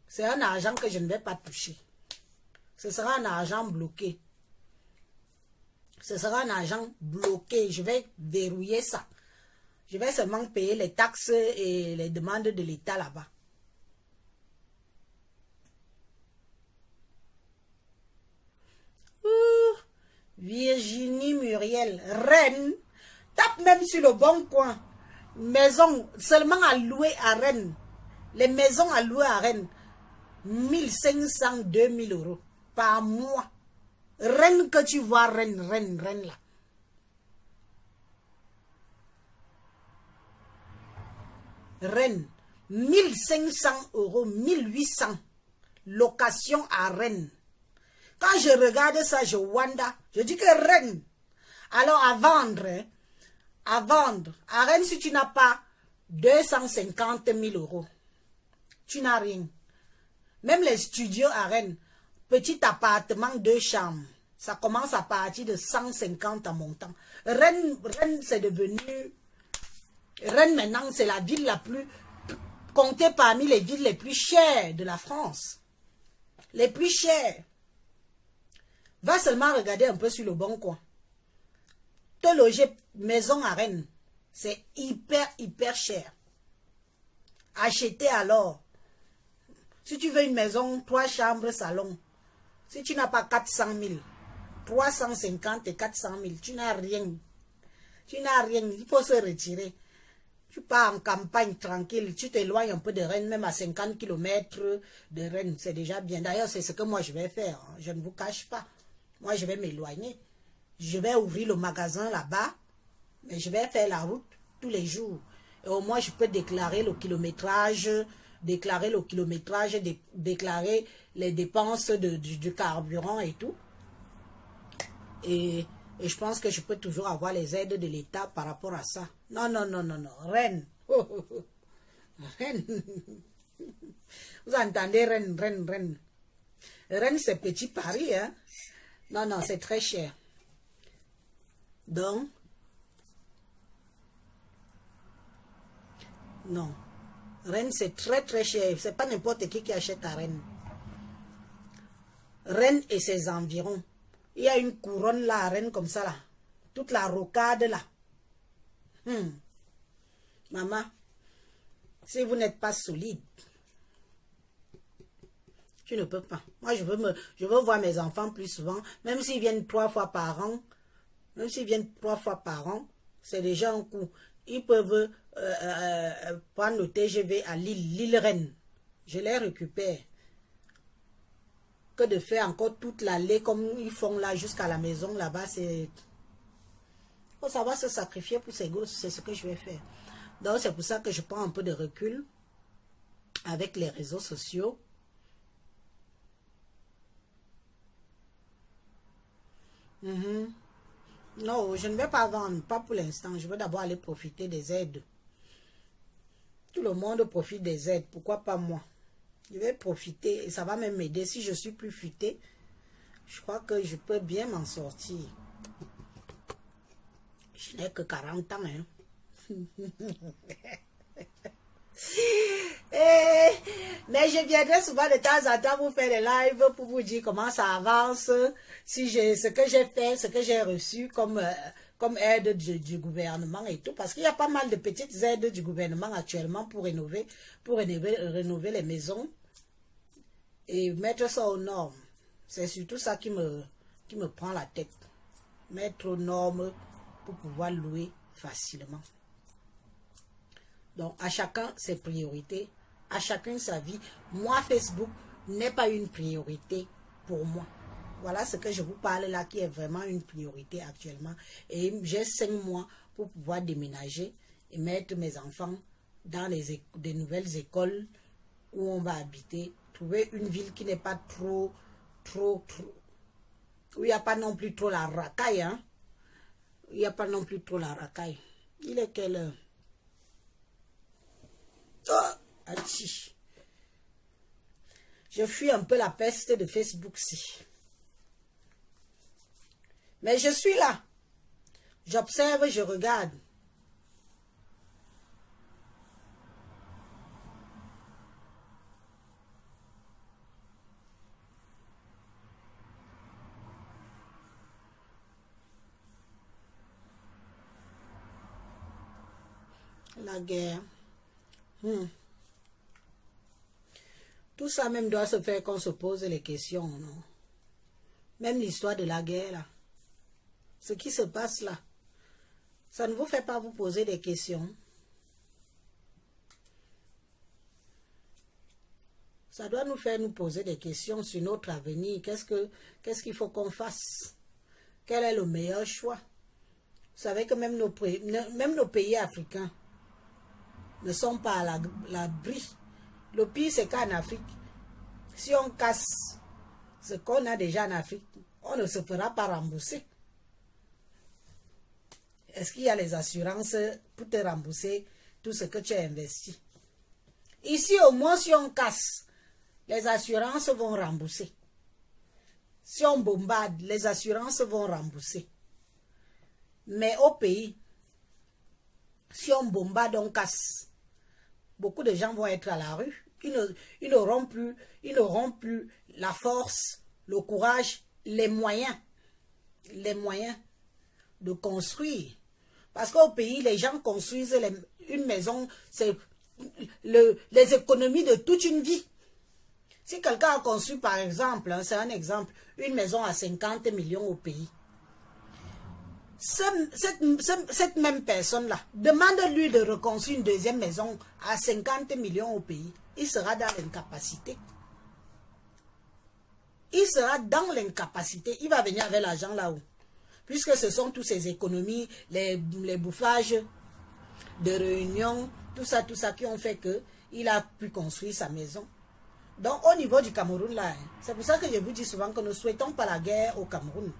C'est un argent que je ne vais pas toucher. Ce sera un argent bloqué. Ce sera un argent bloqué. Je vais verrouiller ça. Je vais seulement payer les taxes et les demandes de l'État là-bas. Virginie Muriel, Rennes, tape même sur le bon coin. Maison seulement à louer à Rennes. Les maisons à louer à Rennes, 1500, 2000 euros par mois. Rennes que tu vois, Rennes là. Rennes, 1500 euros, 1800. Location à Rennes. Quand je regarde ça, je wonder. Je dis que Rennes. Alors à vendre, hein, à vendre. À Rennes, si tu n'as pas 250 000 euros, tu n'as rien. Même les studios à Rennes, petit appartement, 2 chambres, ça commence à partir de 150 en montant. Rennes c'est devenu... Rennes maintenant, c'est la ville la plus... comptée parmi les villes les plus chères de la France. Les plus chères. Va seulement regarder un peu sur le bon coin. Te loger maison à Rennes, c'est hyper cher. Acheter alors. Si tu veux une maison, 3 chambres, salon. Si tu n'as pas 400 000, 350 et 400 000, tu n'as rien. Tu n'as rien, il faut se retirer. Tu pars en campagne tranquille, tu t'éloignes un peu de Rennes, même à 50 km de Rennes, c'est déjà bien. D'ailleurs, c'est ce que moi je vais faire, hein. Je ne vous cache pas. Moi, je vais m'éloigner. Je vais ouvrir le magasin là-bas, mais je vais faire la route tous les jours. Et au moins, je peux déclarer le kilométrage, déclarer les dépenses du carburant et tout. Et je pense que je peux toujours avoir les aides de l'État par rapport à ça. Non. Rennes. Rennes. Vous entendez Rennes. Rennes, c'est petit Paris, hein. Non, c'est très cher. Donc, non. Rennes, c'est très cher. C'est pas n'importe qui achète à Rennes. Rennes et ses environs. Il y a une couronne là à Rennes comme ça là. Toute la rocade là. Maman, si vous n'êtes pas solide, tu ne peux pas. Moi, je veux voir mes enfants plus souvent. Même s'ils viennent 3 fois par an. C'est déjà un coup. Ils peuvent prendre le TGV à l'île-Rennes. Je les récupère. Que de faire encore toute l'allée comme ils font là jusqu'à la maison là-bas, c'est... Il faut savoir se sacrifier pour ses gosses, c'est ce que je vais faire. Donc c'est pour ça que je prends un peu de recul avec les réseaux sociaux. Non, je ne vais pas vendre, pas pour l'instant. Je veux d'abord aller profiter des aides. Tout le monde profite des aides, pourquoi pas moi? Je vais profiter et ça va même m'aider. Si je suis plus futée, je crois que je peux bien m'en sortir. Je n'ai que 40 ans, hein. Mais je viendrai souvent de temps en temps vous faire des lives pour vous dire comment ça avance, si ce que j'ai fait, ce que j'ai reçu comme aide du gouvernement et tout, parce qu'il y a pas mal de petites aides du gouvernement actuellement pour rénover les maisons et mettre ça aux normes. C'est surtout ça qui me prend la tête. Mettre aux normes pour pouvoir louer facilement. Donc, à chacun ses priorités, à chacun sa vie. Moi, Facebook n'est pas une priorité pour moi. Voilà ce que je vous parle là qui est vraiment une priorité actuellement. Et j'ai 5 mois pour pouvoir déménager et mettre mes enfants dans des nouvelles écoles où on va habiter. Trouver une ville qui n'est pas trop, où il n'y a pas non plus trop la racaille. Hein? Il n'y a pas non plus trop la racaille. Il est quelle heure? Oh, achi. Je fuis un peu la peste de Facebook-ci. Mais je suis là. J'observe, je regarde. La guerre. Tout ça même doit se faire qu'on se pose les questions, non? Même l'histoire de la guerre, là. Ce qui se passe là. Ça ne vous fait pas vous poser des questions? Ça doit nous faire nous poser des questions sur notre avenir. Qu'est-ce qu'il faut qu'on fasse? Quel est le meilleur choix? Vous savez que même nos pays africains ne sont pas à l'abri. Le pire, c'est qu'en Afrique, si on casse ce qu'on a déjà en Afrique, on ne se fera pas rembourser. Est-ce qu'il y a les assurances pour te rembourser tout ce que tu as investi? Ici, au moins, si on casse, les assurances vont rembourser. Si on bombarde, les assurances vont rembourser. Mais au pays, si on bombarde, on casse. Beaucoup de gens vont être à la rue. Ils n'auront plus la force, le courage, les moyens de construire. Parce qu'au pays, les gens construisent une maison, c'est les économies de toute une vie. Si quelqu'un a construit, par exemple, c'est un exemple, une maison à 50 millions au pays, cette même personne-là, demande-lui de reconstruire une deuxième maison à 50 millions au pays. Il sera dans l'incapacité. Il sera dans l'incapacité. Il va venir avec l'argent là-haut. Puisque ce sont toutes ces économies, les bouffages de réunions, tout ça qui ont fait qu'il a pu construire sa maison. Donc au niveau du Cameroun là, c'est pour ça que je vous dis souvent que nous ne souhaitons pas la guerre au Cameroun.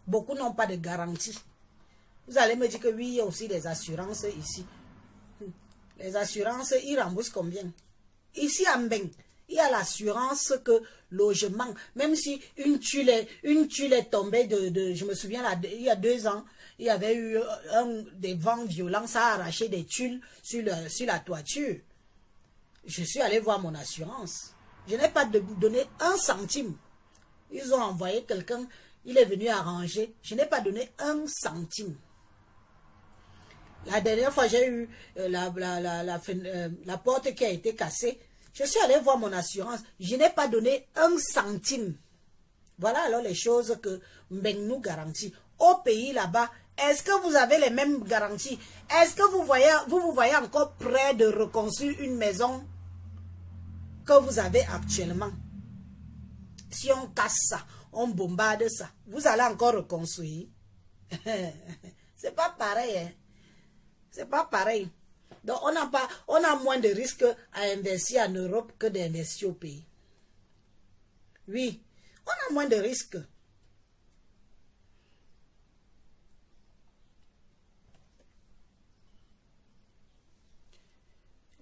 Beaucoup n'ont pas de garantie. Vous allez me dire que oui, il y a aussi des assurances ici. Les assurances, ils remboursent combien? Ici à Mbeng, il y a l'assurance que logement, même si une tuile est tombée je me souviens, là, il y a 2 ans, il y avait eu des vents violents, ça a arraché des tuiles sur la toiture. Je suis allé voir mon assurance. Je n'ai pas donné 1 centime. Ils ont envoyé quelqu'un, il est venu arranger. Je n'ai pas donné 1 centime. La dernière fois, j'ai eu la porte qui a été cassée. Je suis allé voir mon assurance. Je n'ai pas donné 1 centime. Voilà alors les choses que Mbeng nous garantit. Au pays là-bas, est-ce que vous avez les mêmes garanties? Est-ce que vous vous voyez encore prêt de reconstruire une maison que vous avez actuellement? Si on casse ça, on bombarde ça, vous allez encore reconstruire? C'est pas pareil, hein? C'est pas pareil. Donc on a moins de risques à investir en Europe que d'investir au pays. Oui, on a moins de risques.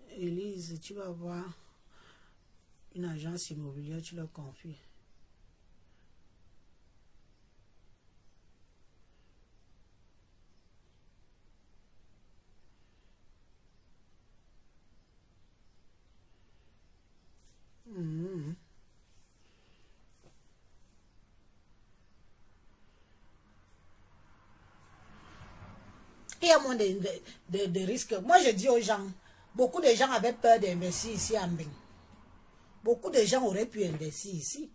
Élise, tu vas voir une agence immobilière, tu leur confies. Il y a moins de risques. Moi, je dis aux gens, beaucoup de gens avaient peur d'investir ici à Mbeng. Beaucoup de gens auraient pu investir ici.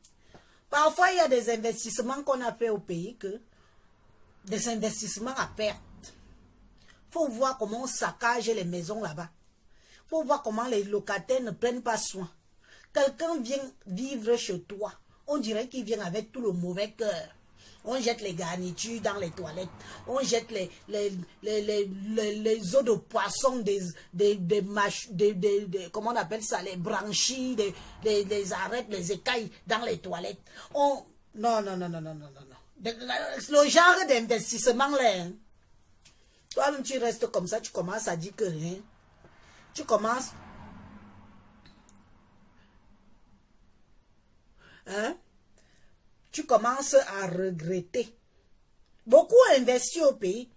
Parfois, il y a des investissements qu'on a fait au pays, des investissements à perte. Il faut voir comment on saccage les maisons là-bas. Il faut voir comment les locataires ne prennent pas soin. Quelqu'un vient vivre chez toi. on dirait qu'il vient avec tout le mauvais cœur. On jette les garnitures dans les toilettes. On jette les os de poisson, comment on appelle ça, les branchies, les arêtes, les écailles dans les toilettes. Non, non, non, non, non, non, non, non. Le genre d'investissement là, hein. Toi-même tu restes comme ça, tu commences à dire que rien. Tu commences... Hein? Tu commences à regretter. Beaucoup ont investi au pays.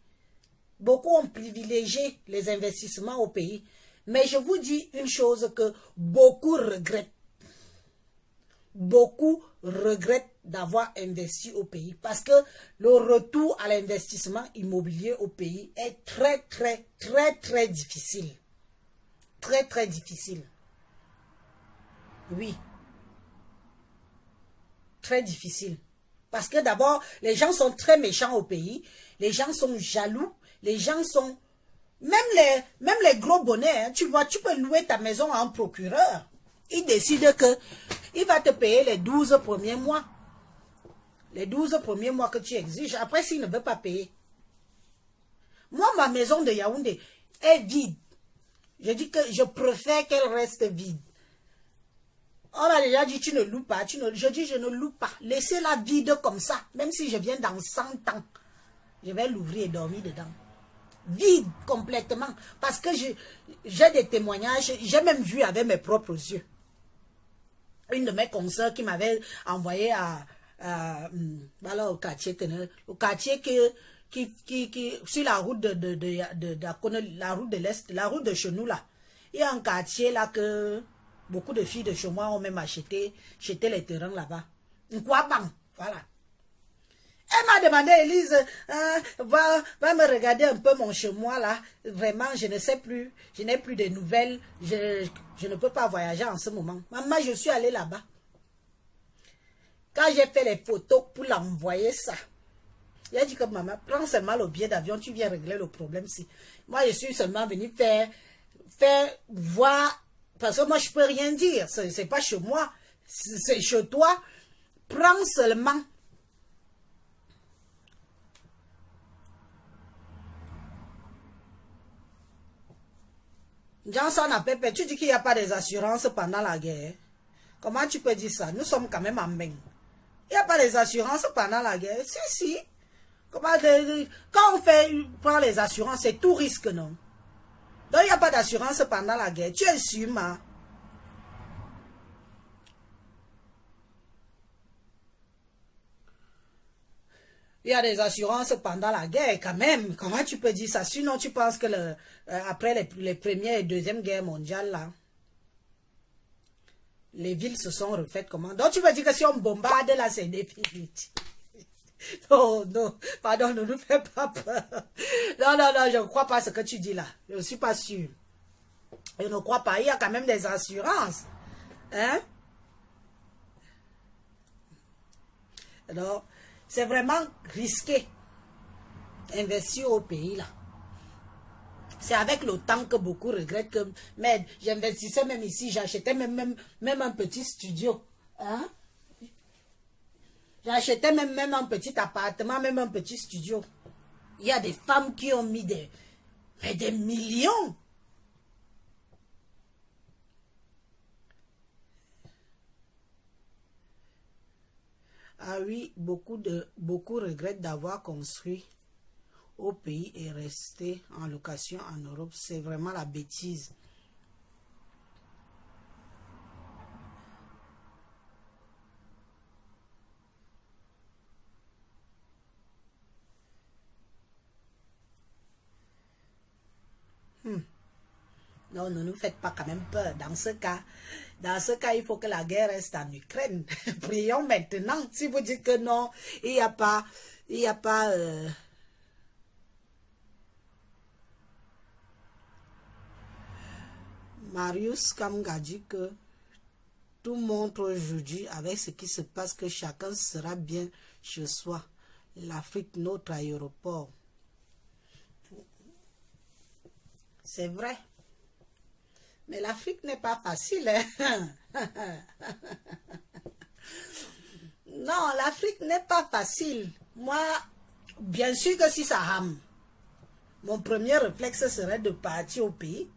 Beaucoup ont privilégié les investissements au pays. Mais je vous dis une chose que beaucoup regrettent. Beaucoup regrettent d'avoir investi au pays. Parce que le retour à l'investissement immobilier au pays est très, très, très, très difficile. Très, très difficile. Oui. Très difficile. Parce que d'abord, les gens sont très méchants au pays. Les gens sont jaloux. Les gens sont... Même les gros bonnets, hein, tu vois, tu peux louer ta maison à un procureur. Il décide que il va te payer les 12 premiers mois. Les 12 premiers mois que tu exiges. Après, s'il ne veut pas payer. Moi, ma maison de Yaoundé est vide. Je dis que je préfère qu'elle reste vide. On m'a déjà dit, tu ne loues pas. Je dis, je ne loue pas. Laissez-la vide comme ça. Même si je viens dans 100 ans, je vais l'ouvrir et dormir dedans. Vide complètement. Parce que j'ai des témoignages. J'ai même vu avec mes propres yeux. Une de mes consoeurs qui m'avait envoyé voilà, au quartier qui sur la route la route de l'Est, la route de chez nous là. Il y a un quartier là que... Beaucoup de filles de chez moi ont même acheté les terrains là-bas. Nkwabang, voilà. Elle m'a demandé, Élise, va me regarder un peu mon chez moi là. Vraiment, je ne sais plus. Je n'ai plus de nouvelles. Je ne peux pas voyager en ce moment. Maman, je suis allée là-bas. Quand j'ai fait les photos pour l'envoyer ça, il a dit que maman, prends seulement le billet d'avion, tu viens régler le problème. Si. Moi, je suis seulement venue faire voir... Parce que moi, je ne peux rien dire. Ce n'est pas chez moi. C'est chez toi. Prends seulement. Johnson a pépé. Tu dis qu'il n'y a pas des assurances pendant la guerre. Comment tu peux dire ça? Nous sommes quand même en main. Il n'y a pas des assurances pendant la guerre. Si, si. Quand on prend les assurances, c'est tout risque, non? Donc, il n'y a pas d'assurance pendant la guerre. Tu es sûr, ma? Il y a des assurances pendant la guerre, quand même. Comment tu peux dire ça? Sinon, tu penses que après les premières et deuxième guerres mondiales, là, les villes se sont refaites comment? Donc, tu veux dire que si on bombarde, là, c'est définitif. Non, non, pardon, ne nous fais pas peur. Non, non, non, je ne crois pas ce que tu dis là. Je ne suis pas sûre. Je ne crois pas. Il y a quand même des assurances. Hein? Alors, c'est vraiment risqué. Investir au pays là. C'est avec le temps que beaucoup regrettent que... Mais j'investissais même ici, j'achetais même un petit studio. Hein? J'achetais même un petit appartement, même un petit studio. Il y a des femmes qui ont mis des millions. Ah oui, beaucoup regrettent d'avoir construit au pays et resté en location en Europe. C'est vraiment la bêtise. Non, ne nous faites pas quand même peur. Dans ce cas, il faut que la guerre reste en Ukraine. Prions maintenant. Si vous dites que non, il n'y a pas, Marius Kamga dit que tout montre aujourd'hui, avec ce qui se passe, que chacun sera bien chez soi. L'Afrique, notre aéroport. C'est vrai. Mais l'Afrique n'est pas facile. Hein? Non, l'Afrique n'est pas facile. Moi, bien sûr que si ça rame, mon premier réflexe serait de partir au pays.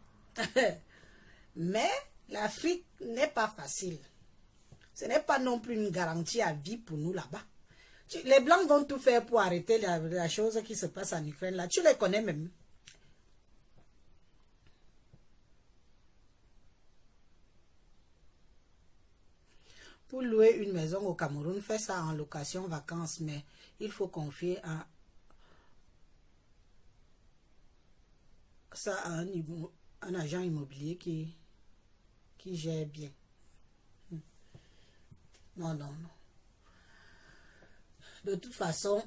Mais l'Afrique n'est pas facile. Ce n'est pas non plus une garantie à vie pour nous là-bas. Les Blancs vont tout faire pour arrêter la chose qui se passe en Ukraine là. Tu les connais même. Pour louer une maison au Cameroun, fais ça en location vacances, mais il faut confier ça à un agent immobilier qui gère bien. Non, non, non. De toute façon,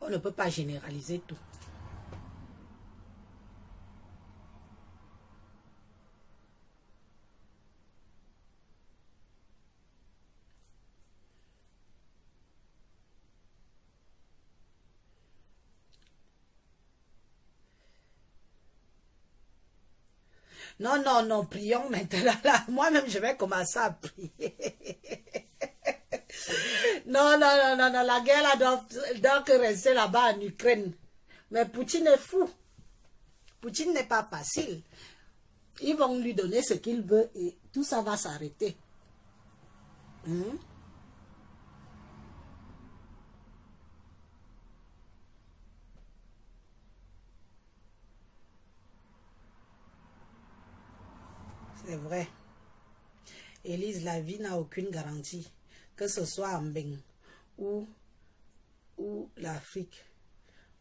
on ne peut pas généraliser tout. Non, non, non, prions maintenant. Moi-même, je vais commencer à prier. Non, non, non, non, non, la guerre là doit rester là-bas en Ukraine. Mais Poutine est fou. Poutine n'est pas facile. Ils vont lui donner ce qu'il veut et tout ça va s'arrêter. C'est vrai. Élise, la vie n'a aucune garantie. Que ce soit en Beng ou l'Afrique,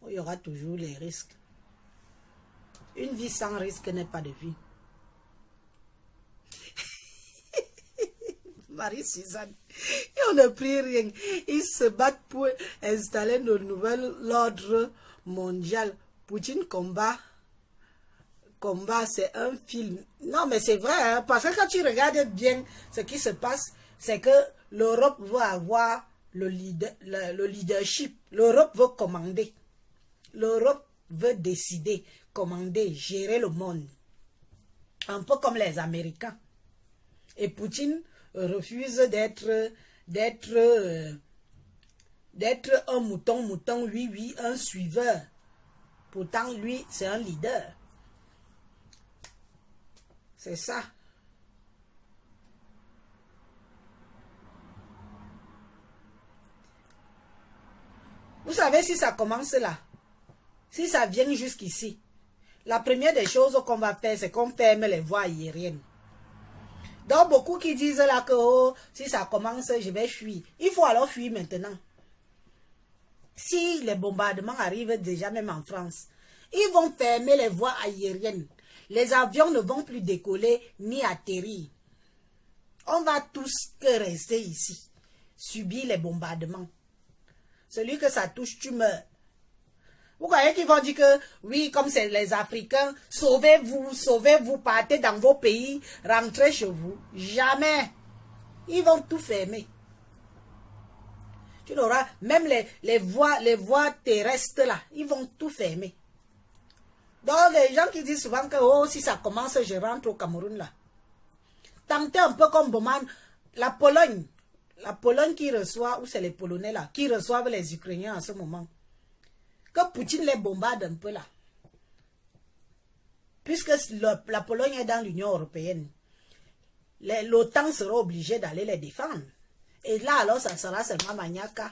il y aura toujours les risques. Une vie sans risque n'est pas de vie. Marie-Suzanne, et on ne prie rien. Ils se battent pour installer le nouvel ordre mondial. Poutine combat, c'est un film. Non, mais c'est vrai, hein, parce que quand tu regardes bien ce qui se passe, c'est que l'Europe veut avoir le leadership. L'Europe veut commander. L'Europe veut décider, commander, gérer le monde. Un peu comme les Américains. Et Poutine refuse d'être un mouton, oui, oui, un suiveur. Pourtant, lui, c'est un leader. C'est ça. Vous savez, si ça commence là, si ça vient jusqu'ici, la première des choses qu'on va faire, c'est qu'on ferme les voies aériennes. Donc, beaucoup qui disent là que oh, si ça commence, je vais fuir. Il faut alors fuir maintenant. Si les bombardements arrivent déjà même en France, ils vont fermer les voies aériennes. Les avions ne vont plus décoller ni atterrir. On va tous rester ici, subir les bombardements. Celui que ça touche, tu meurs. Vous voyez qu'ils vont dire que, oui, comme c'est les Africains, sauvez-vous, sauvez-vous, partez dans vos pays, rentrez chez vous. Jamais. Ils vont tout fermer. Tu n'auras, même les voies terrestres là, ils vont tout fermer. Donc les gens qui disent souvent que, oh, si ça commence, je rentre au Cameroun là. Tentez un peu comme Boman, la Pologne qui reçoit, ou c'est les Polonais là, qui reçoivent les Ukrainiens en ce moment. Que Poutine les bombarde un peu là. Puisque la Pologne est dans l'Union européenne, l'OTAN sera obligée d'aller les défendre. Et là, alors, ça sera seulement Maniaka.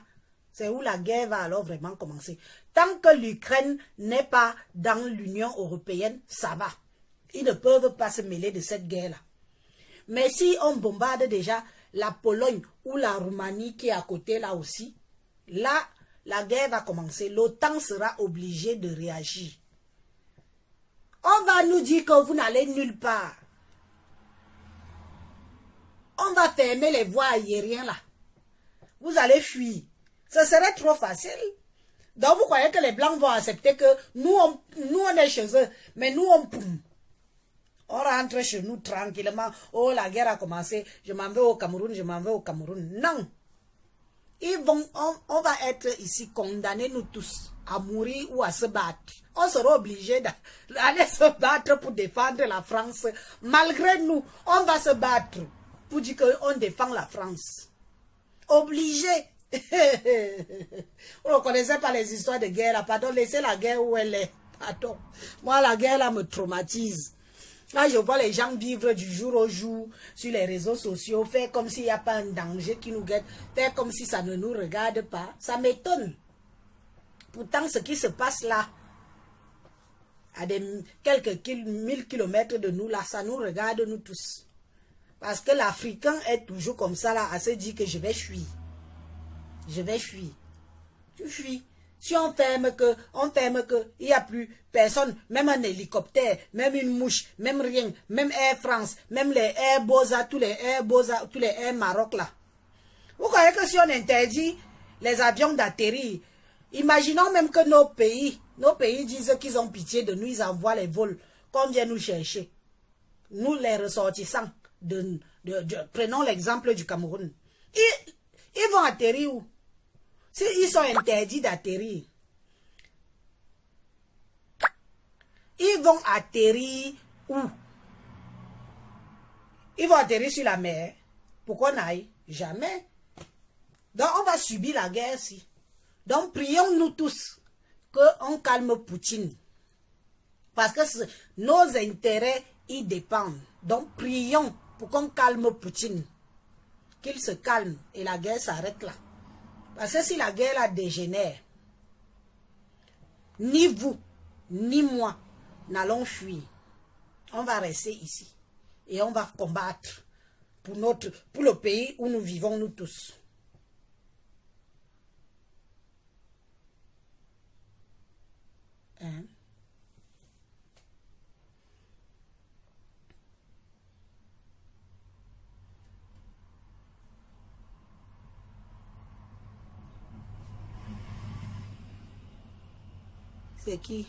C'est où la guerre va alors vraiment commencer. Tant que l'Ukraine n'est pas dans l'Union européenne, ça va. Ils ne peuvent pas se mêler de cette guerre-là. Mais si on bombarde déjà la Pologne ou la Roumanie qui est à côté là aussi, là, la guerre va commencer. L'OTAN sera obligée de réagir. On va nous dire que vous n'allez nulle part. On va fermer les voies aériennes là. Vous allez fuir. Ce serait trop facile. Donc vous croyez que les Blancs vont accepter que nous on est chez eux, mais nous on rentre chez nous tranquillement. Oh, la guerre a commencé. Je m'en vais au Cameroun, je m'en vais au Cameroun. Non. On va être ici condamnés nous tous à mourir ou à se battre. On sera obligé d'aller se battre pour défendre la France. Malgré nous, on va se battre pour dire qu'on défend la France. Obligé. Vous ne connaissez pas les histoires de guerre là. Pardon, laissez la guerre où elle est. Pardon. Moi, la guerre là me traumatise. Là, je vois les gens vivre du jour au jour sur les réseaux sociaux, faire comme s'il n'y a pas un danger qui nous guette, faire comme si ça ne nous regarde pas. Ça m'étonne. Pourtant, ce qui se passe là, à quelques 1000 kilomètres de nous, là, ça nous regarde nous tous. Parce que l'Africain est toujours comme ça, là, à se dire que je vais fuir. Je vais fuir. Tu fuis. Si on ferme que, il n'y a plus personne, même un hélicoptère, même une mouche, même rien, même Air France, même les Air Boza, tous les Air Maroc là. Vous croyez que si on interdit les avions d'atterrir, imaginons même que nos pays disent qu'ils ont pitié de nous, ils envoient les vols, qu'on vient nous chercher. Nous les ressortissants, prenons l'exemple du Cameroun. Ils vont atterrir où? S'ils sont interdits d'atterrir, ils vont atterrir où? Ils vont atterrir sur la mer. Pourquoi on aille? Jamais. Donc on va subir la guerre si. Donc prions-nous tous qu'on calme Poutine. Parce que nos intérêts y dépendent. Donc prions pour qu'on calme Poutine. Qu'il se calme et la guerre s'arrête là. Parce que si la guerre la dégénère, ni vous, ni moi, n'allons fuir. On va rester ici. Et on va combattre pour le pays où nous vivons nous tous. Hein? C'est qui?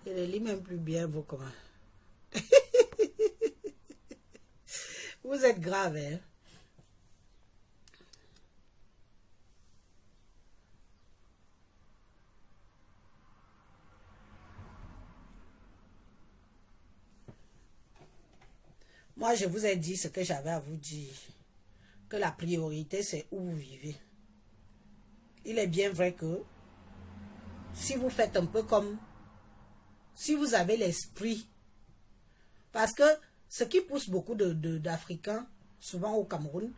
Je ne lis même plus bien vos commentaires. Vous êtes grave, hein? Moi, je vous ai dit ce que j'avais à vous dire. Que la priorité, c'est où vous vivez. Il est bien vrai que si vous faites un peu comme... Si vous avez l'esprit... Parce que ce qui pousse beaucoup d'Africains, souvent au Cameroun,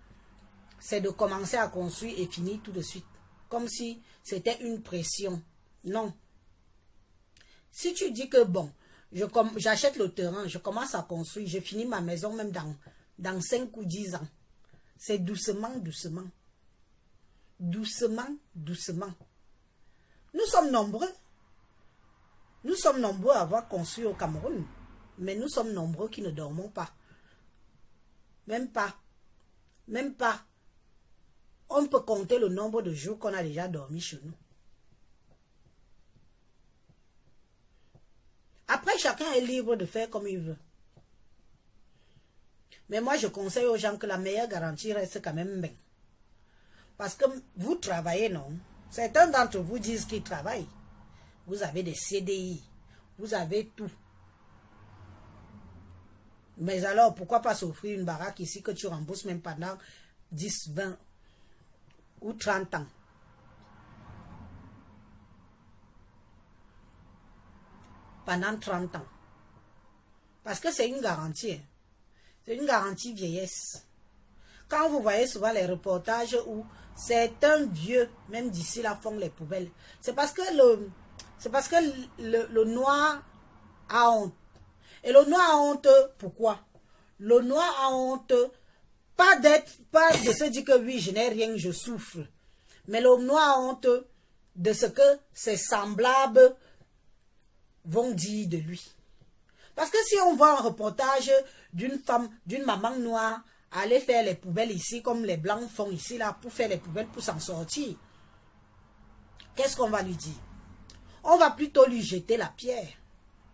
c'est de commencer à construire et finir tout de suite. Comme si c'était une pression. Non. Si tu dis que bon... J'achète le terrain, je commence à construire, je finis ma maison même dans 5 ou 10 ans. C'est doucement, doucement. Doucement, doucement. Nous sommes nombreux. Nous sommes nombreux à avoir construit au Cameroun. Mais nous sommes nombreux qui ne dormons pas. Même pas. Même pas. On peut compter le nombre de jours qu'on a déjà dormi chez nous. Après, chacun est libre de faire comme il veut. Mais moi, je conseille aux gens que la meilleure garantie reste quand même bien. Parce que vous travaillez, non? Certains d'entre vous disent qu'ils travaillent. Vous avez des CDI. Vous avez tout. Mais alors, pourquoi pas s'offrir une baraque ici que tu rembourses même pendant 10, 20 ou 30 ans? Pendant 30 ans. Parce que c'est une garantie. C'est une garantie vieillesse. Quand vous voyez souvent les reportages où certains vieux, même d'ici là, font les poubelles, c'est parce que le noir a honte. Et le noir a honte, pourquoi? Le noir a honte, pas de se dire que oui, je n'ai rien, je souffre. Mais le noir a honte de ce que ses semblables vont dire de lui. Parce que si on voit un reportage d'une femme, d'une maman noire aller faire les poubelles ici, comme les blancs font ici, là, pour faire les poubelles, pour s'en sortir, qu'est-ce qu'on va lui dire? On va plutôt lui jeter la pierre,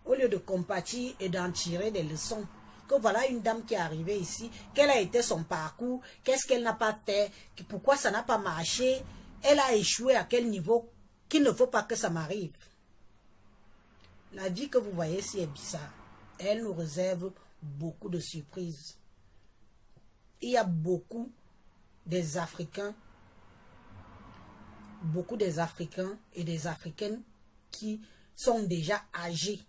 au lieu de compatir et d'en tirer des leçons. Que voilà une dame qui est arrivée ici, quel a été son parcours, qu'est-ce qu'elle n'a pas fait, pourquoi ça n'a pas marché, elle a échoué à quel niveau, qu'il ne faut pas que ça m'arrive. La vie que vous voyez ici est bizarre. Elle nous réserve beaucoup de surprises. Il y a beaucoup des Africains et des Africaines qui sont déjà âgés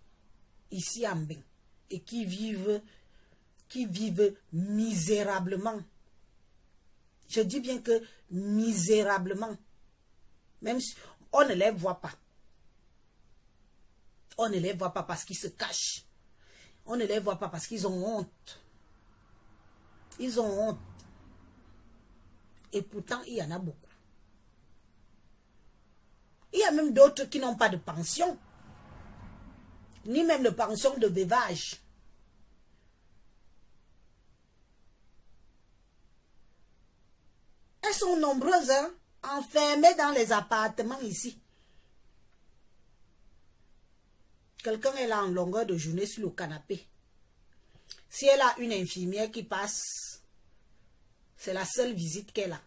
ici à Mbin et qui vivent misérablement. Je dis bien que misérablement. Même si on ne les voit pas. On ne les voit pas parce qu'ils se cachent. On ne les voit pas parce qu'ils ont honte. Ils ont honte. Et pourtant, il y en a beaucoup. Il y a même d'autres qui n'ont pas de pension. Ni même de pension de veuvage. Elles sont nombreuses, hein, enfermées dans les appartements ici. Quelqu'un est là en longueur de journée sur le canapé. Si elle a une infirmière qui passe, c'est la seule visite qu'elle a.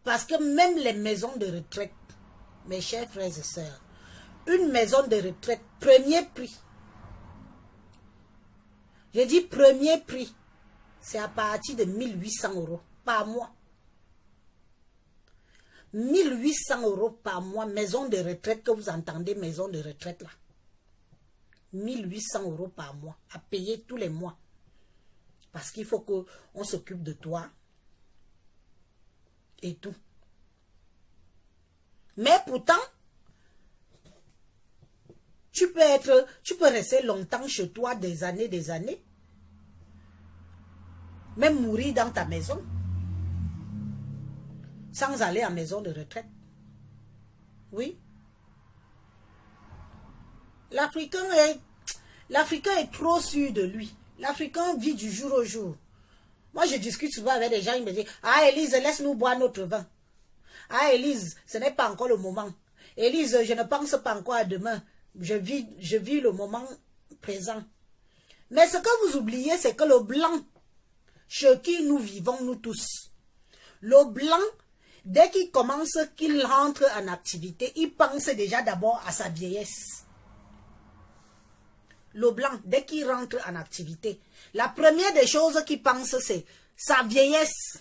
Parce que même les maisons de retraite, mes chers frères et sœurs, une maison de retraite, premier prix. Je dis premier prix, c'est à partir de 1800 € par mois. 1800 € par mois, maison de retraite que vous entendez, maison de retraite là. 1800 € par mois, à payer tous les mois. Parce qu'il faut qu'on s'occupe de toi. Et tout. Mais pourtant, tu peux rester longtemps chez toi, des années. Même mourir dans ta maison. Sans aller en maison de retraite. Oui. L'Africain est trop sûr de lui. L'Africain vit du jour au jour. Moi, je discute souvent avec des gens, ils me disent, « Ah, Élise, laisse-nous boire notre vin. Ah, Élise, ce n'est pas encore le moment. Élise, je ne pense pas encore à demain. Je vis le moment présent. » Mais ce que vous oubliez, c'est que le blanc, chez qui nous vivons, nous tous, le blanc, dès qu'il commence, qu'il rentre en activité, il pense déjà d'abord à sa vieillesse. Le blanc, dès qu'il rentre en activité, la première des choses qu'il pense, c'est sa vieillesse.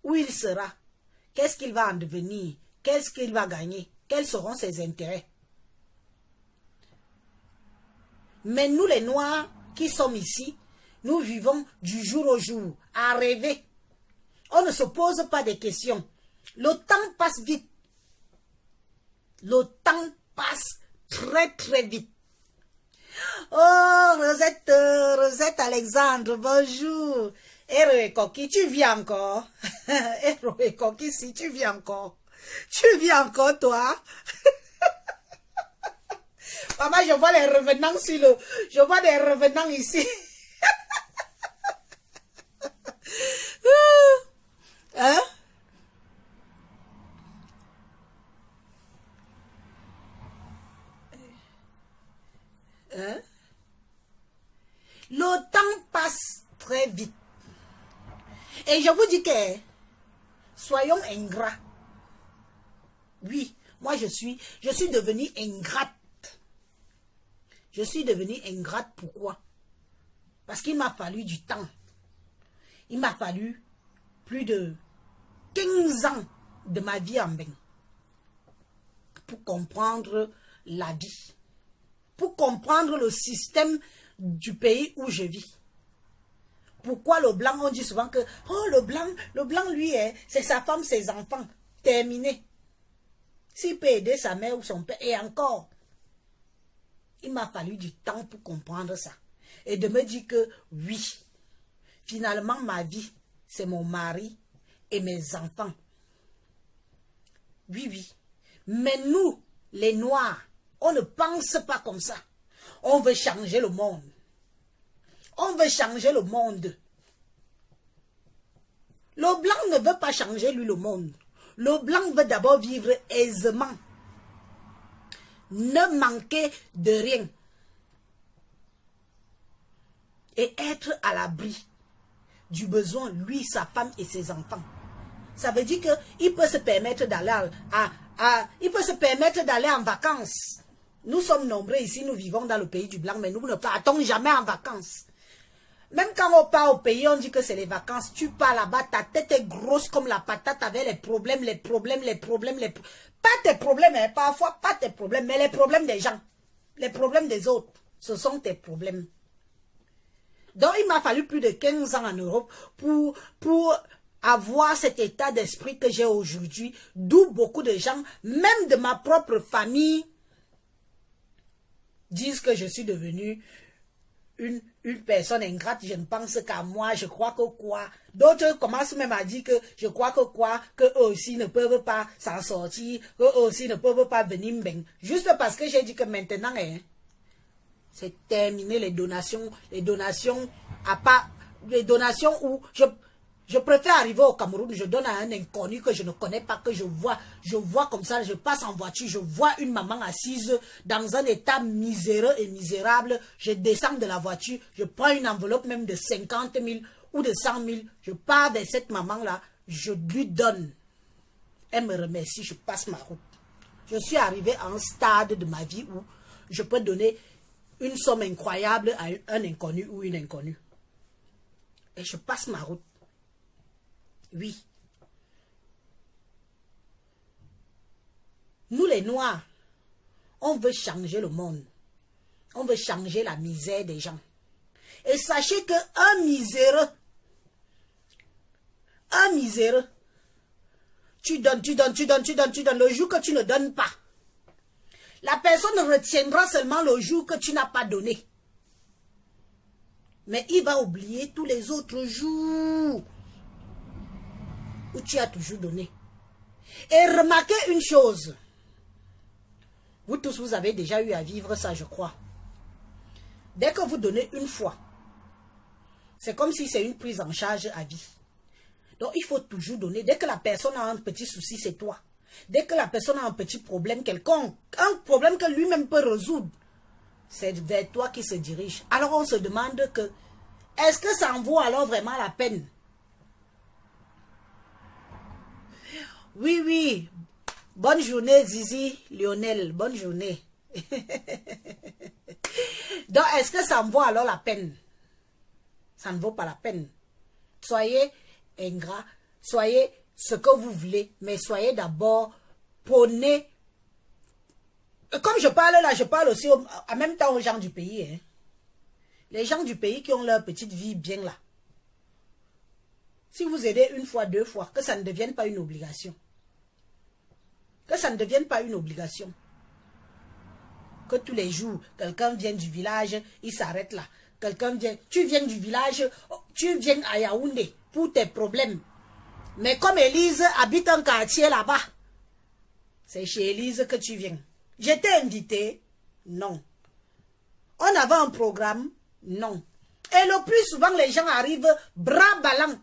Où il sera? Qu'est-ce qu'il va en devenir? Qu'est-ce qu'il va gagner? Quels seront ses intérêts? Mais nous, les Noirs qui sommes ici, nous vivons du jour au jour, à rêver. On ne se pose pas de questions. Le temps passe vite. Le temps passe très très vite. Oh, Rosette Alexandre, bonjour. Héroé Coqui, tu viens encore? Héroé Coqui, si tu viens encore. Tu viens encore, toi? Maman, je vois les revenants je vois des revenants ici. Hein? Hein? Le temps passe très vite. Et je vous dis que soyons ingrats. Oui, moi je suis devenue ingrate. Je suis devenue ingrate, pourquoi? Parce qu'il m'a fallu du temps. Il m'a fallu plus de 15 ans de ma vie en bain pour comprendre la vie, pour comprendre le système du pays où je vis. Pourquoi le blanc, on dit souvent que oh, le blanc lui, c'est sa femme, ses enfants. Terminé. S'il peut aider sa mère ou son père, et encore, il m'a fallu du temps pour comprendre ça. Et de me dire que oui, finalement ma vie, c'est mon mari et mes enfants. Oui, oui. Mais nous, les Noirs, on ne pense pas comme ça. On veut changer le monde. On veut changer le monde. Le blanc ne veut pas changer, lui, le monde. Le blanc veut d'abord vivre aisément. Ne manquer de rien. Et être à l'abri du besoin, lui, sa femme et ses enfants. Ça veut dire qu'il peut se permettre d'aller il peut se permettre d'aller en vacances. Nous sommes nombreux ici, nous vivons dans le pays du blanc, mais nous ne partons jamais en vacances. Même quand on part au pays, on dit que c'est les vacances. Tu pars là-bas, ta tête est grosse comme la patate avec les problèmes. Pas tes problèmes, hein, parfois pas tes problèmes, mais les problèmes des gens. Les problèmes des autres, ce sont tes problèmes. Donc, il m'a fallu plus de 15 ans en Europe pour avoir cet état d'esprit que j'ai aujourd'hui, d'où beaucoup de gens, même de ma propre famille, disent que je suis devenue une personne ingrate. Je ne pense qu'à moi, je crois que quoi. D'autres commencent même à dire que je crois que quoi, que eux aussi ne peuvent pas s'en sortir, que eux aussi ne peuvent pas venir me baigner. Juste parce que j'ai dit que maintenant, hein, c'est terminé les donations où je préfère arriver au Cameroun, je donne à un inconnu que je ne connais pas, que je vois comme ça, je passe en voiture, je vois une maman assise dans un état miséreux et misérable, je descends de la voiture, je prends une enveloppe même de 50 000 ou de 100 000, je pars vers cette maman-là, je lui donne, elle me remercie, je passe ma route. Je suis arrivé à un stade de ma vie où je peux donner une somme incroyable à un inconnu ou une inconnue. Et je passe ma route. Oui. Nous les Noirs, on veut changer le monde. On veut changer la misère des gens. Et sachez qu'un miséreux, tu donnes. Le jour que tu ne donnes pas, la personne retiendra seulement le jour que tu n'as pas donné. Mais il va oublier tous les autres jours où tu as toujours donné. Et remarquez une chose. Vous tous, vous avez déjà eu à vivre ça, je crois. Dès que vous donnez une fois, c'est comme si c'est une prise en charge à vie. Donc, il faut toujours donner. Dès que la personne a un petit souci, c'est toi. Dès que la personne a un petit problème quelconque, un problème que lui-même peut résoudre, c'est vers toi qui se dirige. Alors, on se demande que, est-ce que ça en vaut alors vraiment la peine? Oui, oui. Bonne journée, Zizi, Lionel. Bonne journée. Donc, est-ce que ça en vaut alors la peine? Ça ne vaut pas la peine. Soyez ingrat, soyez ce que vous voulez, mais soyez d'abord, prenez. Comme je parle là, je parle aussi en même temps aux gens du pays. Hein. Les gens du pays qui ont leur petite vie bien là. Si vous aidez une fois, deux fois, que ça ne devienne pas une obligation. Que ça ne devienne pas une obligation. Que tous les jours, quelqu'un vient du village, il s'arrête là. Quelqu'un vient, tu viens du village, tu viens à Yaoundé pour tes problèmes. Mais comme Élise habite un quartier là-bas, c'est chez Élise que tu viens. J'étais invité? Non. On avait un programme? Non. Et le plus souvent, les gens arrivent bras ballants.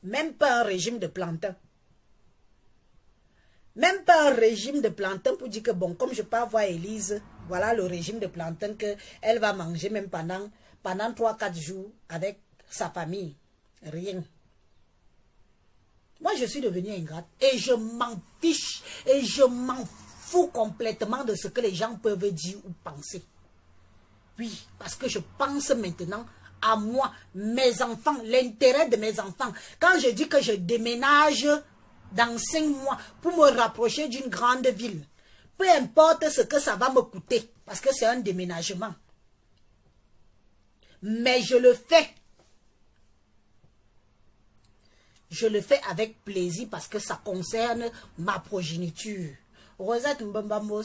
Même pas un régime de plantain. Même pas un régime de plantain pour dire que bon, comme je pars voir Élise, voilà le régime de plantain qu'elle va manger même pendant 3-4 jours avec sa famille. Rien. Moi, je suis devenue ingrate et je m'en fiche et je m'en fous complètement de ce que les gens peuvent dire ou penser. Oui, parce que je pense maintenant à moi, mes enfants, l'intérêt de mes enfants. Quand je dis que je déménage dans 5 mois pour me rapprocher d'une grande ville, peu importe ce que ça va me coûter, parce que c'est un déménagement. Mais je le fais. Je le fais avec plaisir parce que ça concerne ma progéniture. Rosette Mbambamos.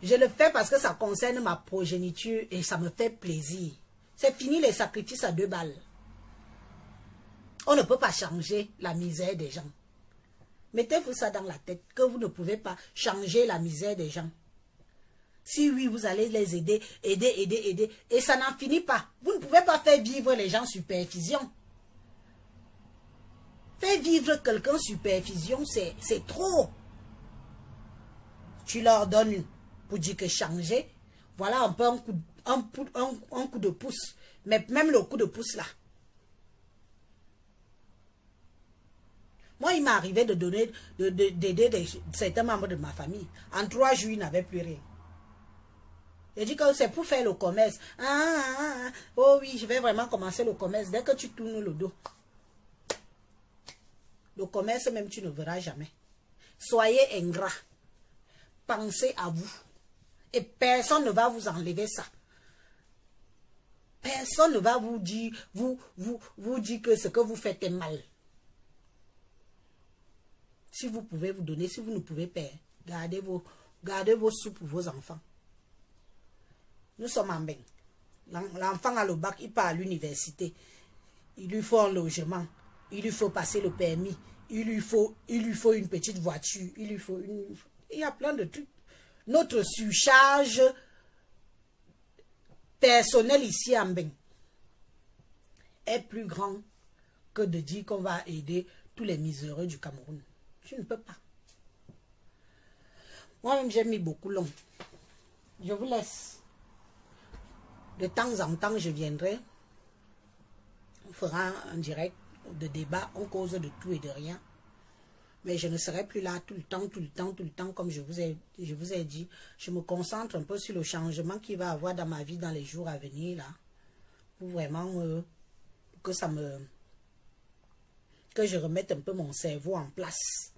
Je le fais parce que ça concerne ma progéniture et ça me fait plaisir. C'est fini les sacrifices à 2 balles. On ne peut pas changer la misère des gens. Mettez-vous ça dans la tête, que vous ne pouvez pas changer la misère des gens. Si oui, vous allez les aider, aider, et ça n'en finit pas. Vous ne pouvez pas faire vivre les gens sur perfusion. Faire vivre quelqu'un sur perfusion, c'est trop. Tu leur donnes pour dire que changer, voilà un peu un coup de pouce. Mais même le coup de pouce là. Moi, il m'est arrivé de donner, d'aider certains membres de ma famille. En 3 jours, ils n'avaient plus rien. J'ai dit que c'est pour faire le commerce. Oh oui, je vais vraiment commencer le commerce. Dès que tu tournes le dos. Le commerce, même, tu ne verras jamais. Soyez ingrats. Pensez à vous. Et personne ne va vous enlever ça. Personne ne va vous dire, vous dire que ce que vous faites est mal. Si vous pouvez vous donner, si vous ne pouvez pas, gardez vos sous pour vos enfants. Nous sommes en bain. L'enfant a le bac, il part à l'université. Il lui faut un logement. Il lui faut passer le permis. Il lui faut une petite voiture. Il y a plein de trucs. Notre surcharge personnelle ici en bain est plus grand que de dire qu'on va aider tous les miséreux du Cameroun. Tu ne peux pas. Moi-même, j'ai mis beaucoup long. Je vous laisse. De temps en temps, je viendrai. On fera un direct de débat. On cause de tout et de rien. Mais je ne serai plus là tout le temps, comme je vous ai dit. Je me concentre un peu sur le changement qu'il va y avoir dans ma vie dans les jours à venir, là. Pour vraiment que je remette un peu mon cerveau en place.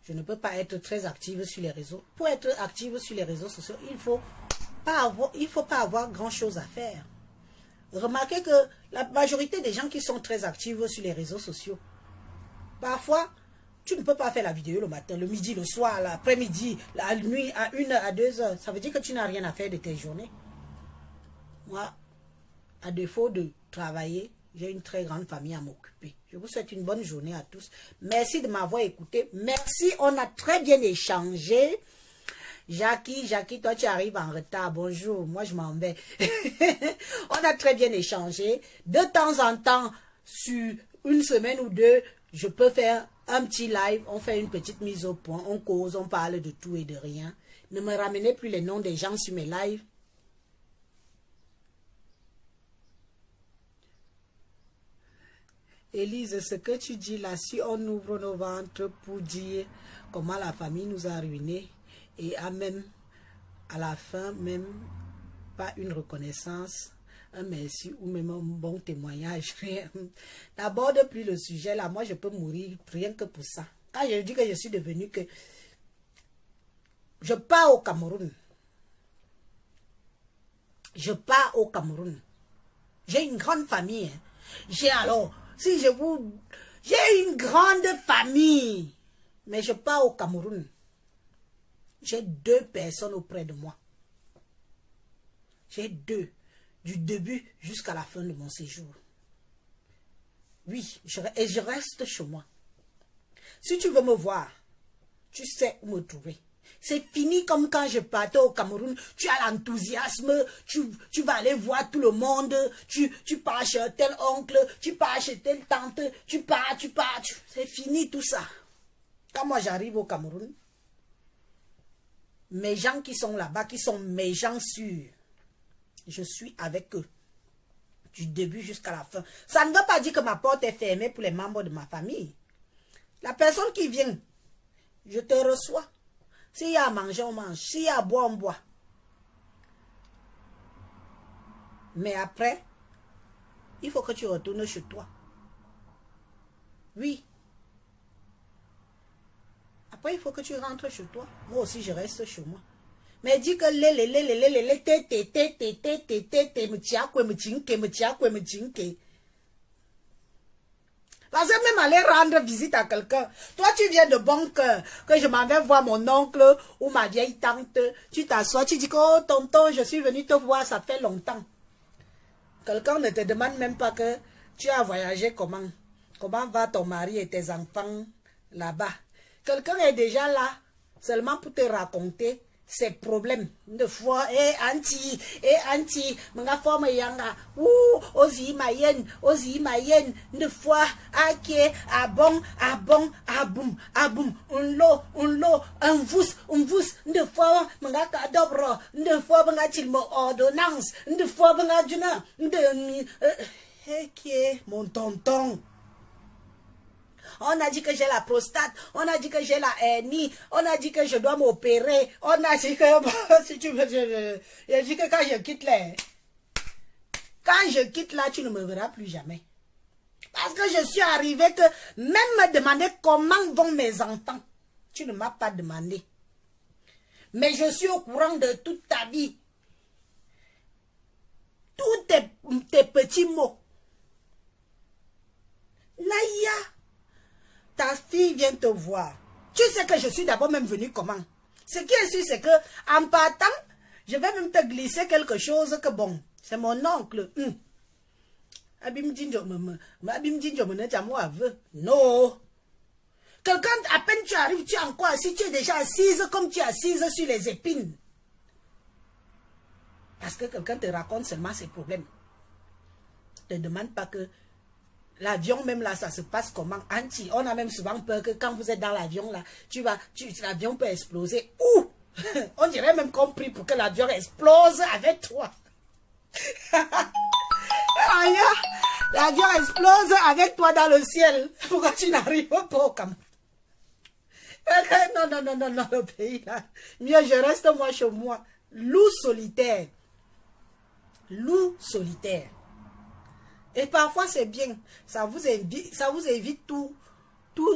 Je ne peux pas être très active sur les réseaux. Pour être active sur les réseaux sociaux, il ne faut pas avoir grand-chose à faire. Remarquez que la majorité des gens qui sont très actifs sur les réseaux sociaux, parfois, tu ne peux pas faire la vidéo le matin, le midi, le soir, l'après-midi, la nuit, à 1 heure, à 2 heures. Ça veut dire que tu n'as rien à faire de tes journées. Moi, à défaut de travailler, j'ai une très grande famille à m'occuper. Je vous souhaite une bonne journée à tous. Merci de m'avoir écouté. Merci, on a très bien échangé. Jackie, toi tu arrives en retard. Bonjour, moi je m'en vais. On a très bien échangé. De temps en temps, sur une semaine ou deux, je peux faire un petit live. On fait une petite mise au point. On cause, on parle de tout et de rien. Ne me ramenez plus les noms des gens sur mes lives. Élise, ce que tu dis là, si on ouvre nos ventres pour dire comment la famille nous a ruinés et même à la fin, même pas une reconnaissance, un merci ou même un bon témoignage, n'aborde plus le sujet là. Moi, je peux mourir rien que pour ça. Quand je dis que je suis devenue que je pars au Cameroun. Je pars au Cameroun. J'ai une grande famille. Hein. J'ai une grande famille. Mais je pars au Cameroun. J'ai 2 personnes auprès de moi. J'ai 2. Du début jusqu'à la fin de mon séjour. Oui, et je reste chez moi. Si tu veux me voir, tu sais où me trouver. C'est fini comme quand je partais au Cameroun. Tu as l'enthousiasme, tu vas aller voir tout le monde, tu pars chez tel oncle, tu pars chez telle tante, tu pars. C'est fini tout ça. Quand moi j'arrive au Cameroun, mes gens qui sont là-bas, qui sont mes gens sûrs, je suis avec eux. Du début jusqu'à la fin. Ça ne veut pas dire que ma porte est fermée pour les membres de ma famille. La personne qui vient, je te reçois. S'il y a à manger, on mange. S'il y a à boire, on boit. Mais après, il faut que tu retournes chez toi. Oui. Après, il faut que tu rentres chez toi. Moi aussi, je reste chez moi. Mais dis que parce que même aller rendre visite à quelqu'un, toi tu viens de bon cœur, que je m'en vais voir mon oncle ou ma vieille tante, tu t'assois, tu dis que oh tonton, je suis venu te voir, ça fait longtemps. Quelqu'un ne te demande même pas que tu as voyagé comment. Comment va ton mari et tes enfants là-bas. Quelqu'un est déjà là, seulement pour te raconter ses problèmes. De fois, anti, manga forme yanga, ozi mayen, de fois, ake, aboum, unlo, un vous, de fois, manga kadobro, de fois, manga tilmo ordonnance, de fois, manga juna, mon tonton. on a dit que j'ai la prostate, on a dit que j'ai la hernie, on a dit que je dois m'opérer, on a dit que, si tu veux, je dis que quand je quitte là, tu ne me verras plus jamais. Parce que je suis arrivée que, même me demander comment vont mes enfants, tu ne m'as pas demandé. Mais je suis au courant de toute ta vie. Tous tes petits mots. Naya, ta fille vient te voir. Tu sais que je suis d'abord même venue comment? Ce qui est sûr, c'est que en partant, je vais même te glisser quelque chose que bon, c'est mon oncle. Non. Quelqu'un, à peine tu arrives, tu es encore assis, tu es déjà assise comme tu es assise sur les épines. Parce que quelqu'un te raconte seulement ses problèmes. Ne te demande pas que l'avion même là, ça se passe comment. Anti, on a même souvent peur que quand vous êtes dans l'avion là, l'avion peut exploser. Ouh! On dirait même qu'on prie pour que l'avion explose avec toi. L'avion explose avec toi dans le ciel. Pourquoi tu n'arrives pas au Cameroun? Non, le pays là. Mieux, je reste moi chez moi. Loup solitaire. Loup solitaire. Et parfois c'est bien. Ça vous évite tous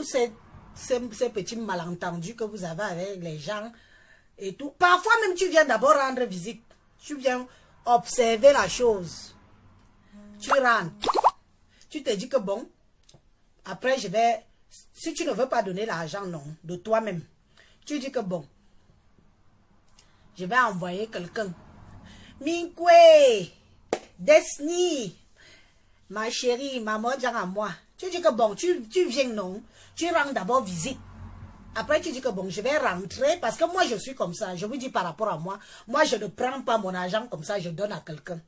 ces petits malentendus que vous avez avec les gens et tout. Parfois même tu viens d'abord rendre visite. Tu viens observer la chose. Tu rentres. Tu te dis que bon, après je vais, si tu ne veux pas donner l'argent, non, de toi-même. Tu dis que bon, je vais envoyer quelqu'un. Minkwe, Desni, ma chérie, maman, dis à moi. Tu dis que bon, tu viens, non, tu rends d'abord visite. Après, tu dis que bon, je vais rentrer parce que moi, je suis comme ça. Je vous dis par rapport à moi, moi, je ne prends pas mon argent comme ça, je donne à quelqu'un.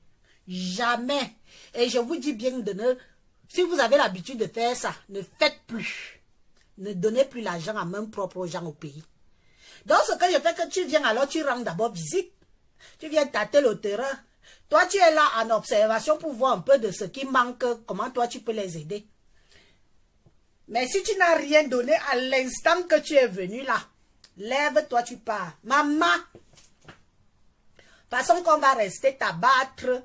Jamais. Et je vous dis bien de ne... Si vous avez l'habitude de faire ça, ne faites plus. Ne donnez plus l'argent à même propre gens au pays. Donc, ce que je fais, que tu viens alors, tu rends d'abord visite. Tu viens tâter le terrain. Toi, tu es là en observation pour voir un peu de ce qui manque, comment toi, tu peux les aider. Mais si tu n'as rien donné à l'instant que tu es venu là, lève-toi, tu pars. Maman, façon qu'on va rester t'abattre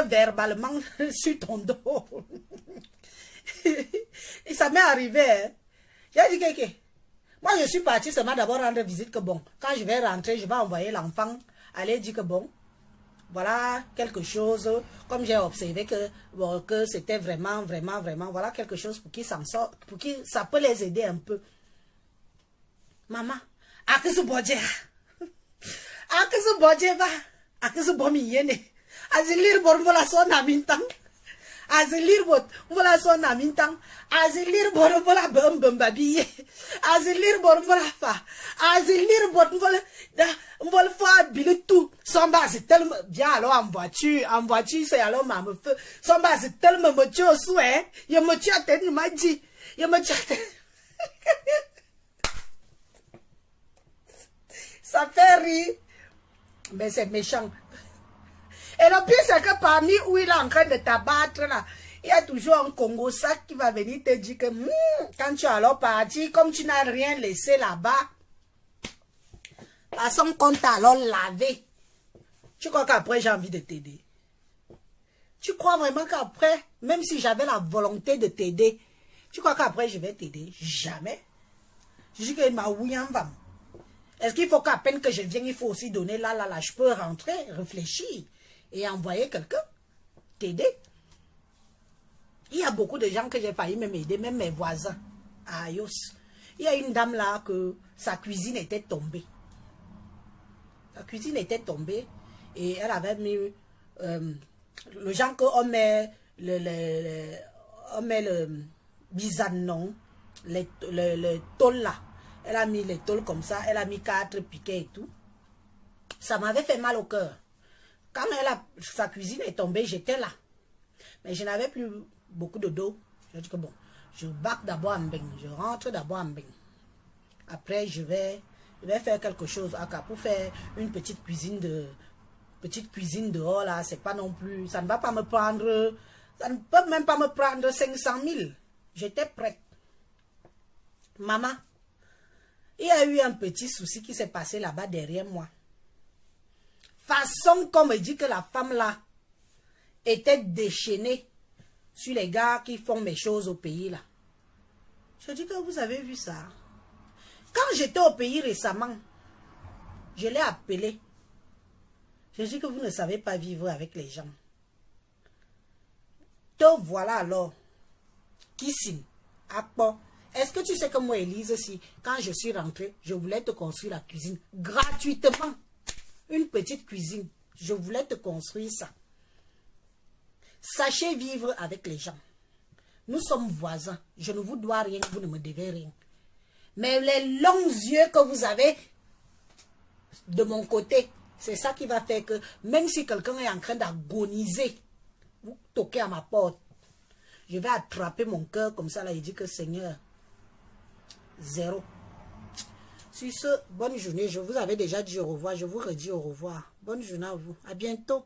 verbalement sur ton dos. Et ça m'est arrivé. Hein. J'ai dit que moi je suis partie seulement d'abord rendre visite que bon, quand je vais rentrer, je vais envoyer l'enfant aller dire que bon, voilà quelque chose, comme j'ai observé que, bon, que c'était vraiment, voilà quelque chose pour qui s'en sort, pour qui ça peut les aider un peu. Maman, à que ce bodje va, à que ce bomi yene. Azilir bor vola son amintang. Azilir bot vola son amintang. Azilir bor vola bambabiye. Azilir bor vola fa. Azilir bot vola fa bilutu. Son bas c'est tellement bien alors en voiture c'est alors ma me feu. Son bas c'est tellement me tue au souhait. Je me tue à tête, il m'a dit. Je me tue à tête. Ça fait rire. Mais c'est méchant. Et le pire, c'est que parmi où il est en train de t'abattre, là, il y a toujours un Congo sac qui va venir te dire que quand tu es alors parti, comme tu n'as rien laissé là-bas, à son compte alors lavé. Tu crois qu'après j'ai envie de t'aider? Tu crois vraiment qu'après, même si j'avais la volonté de t'aider, tu crois qu'après je vais t'aider? Jamais. Je dis que ma ouïam. Est-ce qu'il faut qu'à peine que je vienne, il faut aussi donner là, je peux rentrer, réfléchir et envoyer quelqu'un t'aider. Il y a beaucoup de gens que j'ai failli même aider, même mes voisins à Ayos. Il y a une dame là que sa cuisine était tombée. Sa cuisine était tombée et elle avait mis le genre qu'on met le bisanon, le tôle là. Elle a mis les tôles comme ça, elle a mis 4 piquets et tout. Ça m'avait fait mal au cœur. Quand sa cuisine est tombée, j'étais là. Mais je n'avais plus beaucoup de dos. Je dis que bon, je bac d'abord en bain. Je rentre d'abord en bain. Après, je vais faire quelque chose pour faire une petite cuisine dehors là. C'est pas non plus, ça ne va pas me prendre, ça ne peut même pas me prendre 500 000. J'étais prête. Maman, il y a eu un petit souci qui s'est passé là-bas derrière moi. Façon qu'on me dit que la femme là était déchaînée sur les gars qui font mes choses au pays là. Je dis que vous avez vu ça. Quand j'étais au pays récemment, je l'ai appelé. Je dis que vous ne savez pas vivre avec les gens. Te voilà alors. Kissing. Akpo. Est-ce que tu sais que moi, Élise, si quand je suis rentrée, je voulais te construire la cuisine gratuitement. Une petite cuisine. Je voulais te construire ça. Sachez vivre avec les gens. Nous sommes voisins. Je ne vous dois rien, vous ne me devez rien. Mais les longs yeux que vous avez de mon côté, c'est ça qui va faire que même si quelqu'un est en train d'agoniser, vous toquez à ma porte, je vais attraper mon cœur comme ça là et dire que Seigneur, zéro. Sur ce, bonne journée. Je vous avais déjà dit au revoir. Je vous redis au revoir. Bonne journée à vous. À bientôt.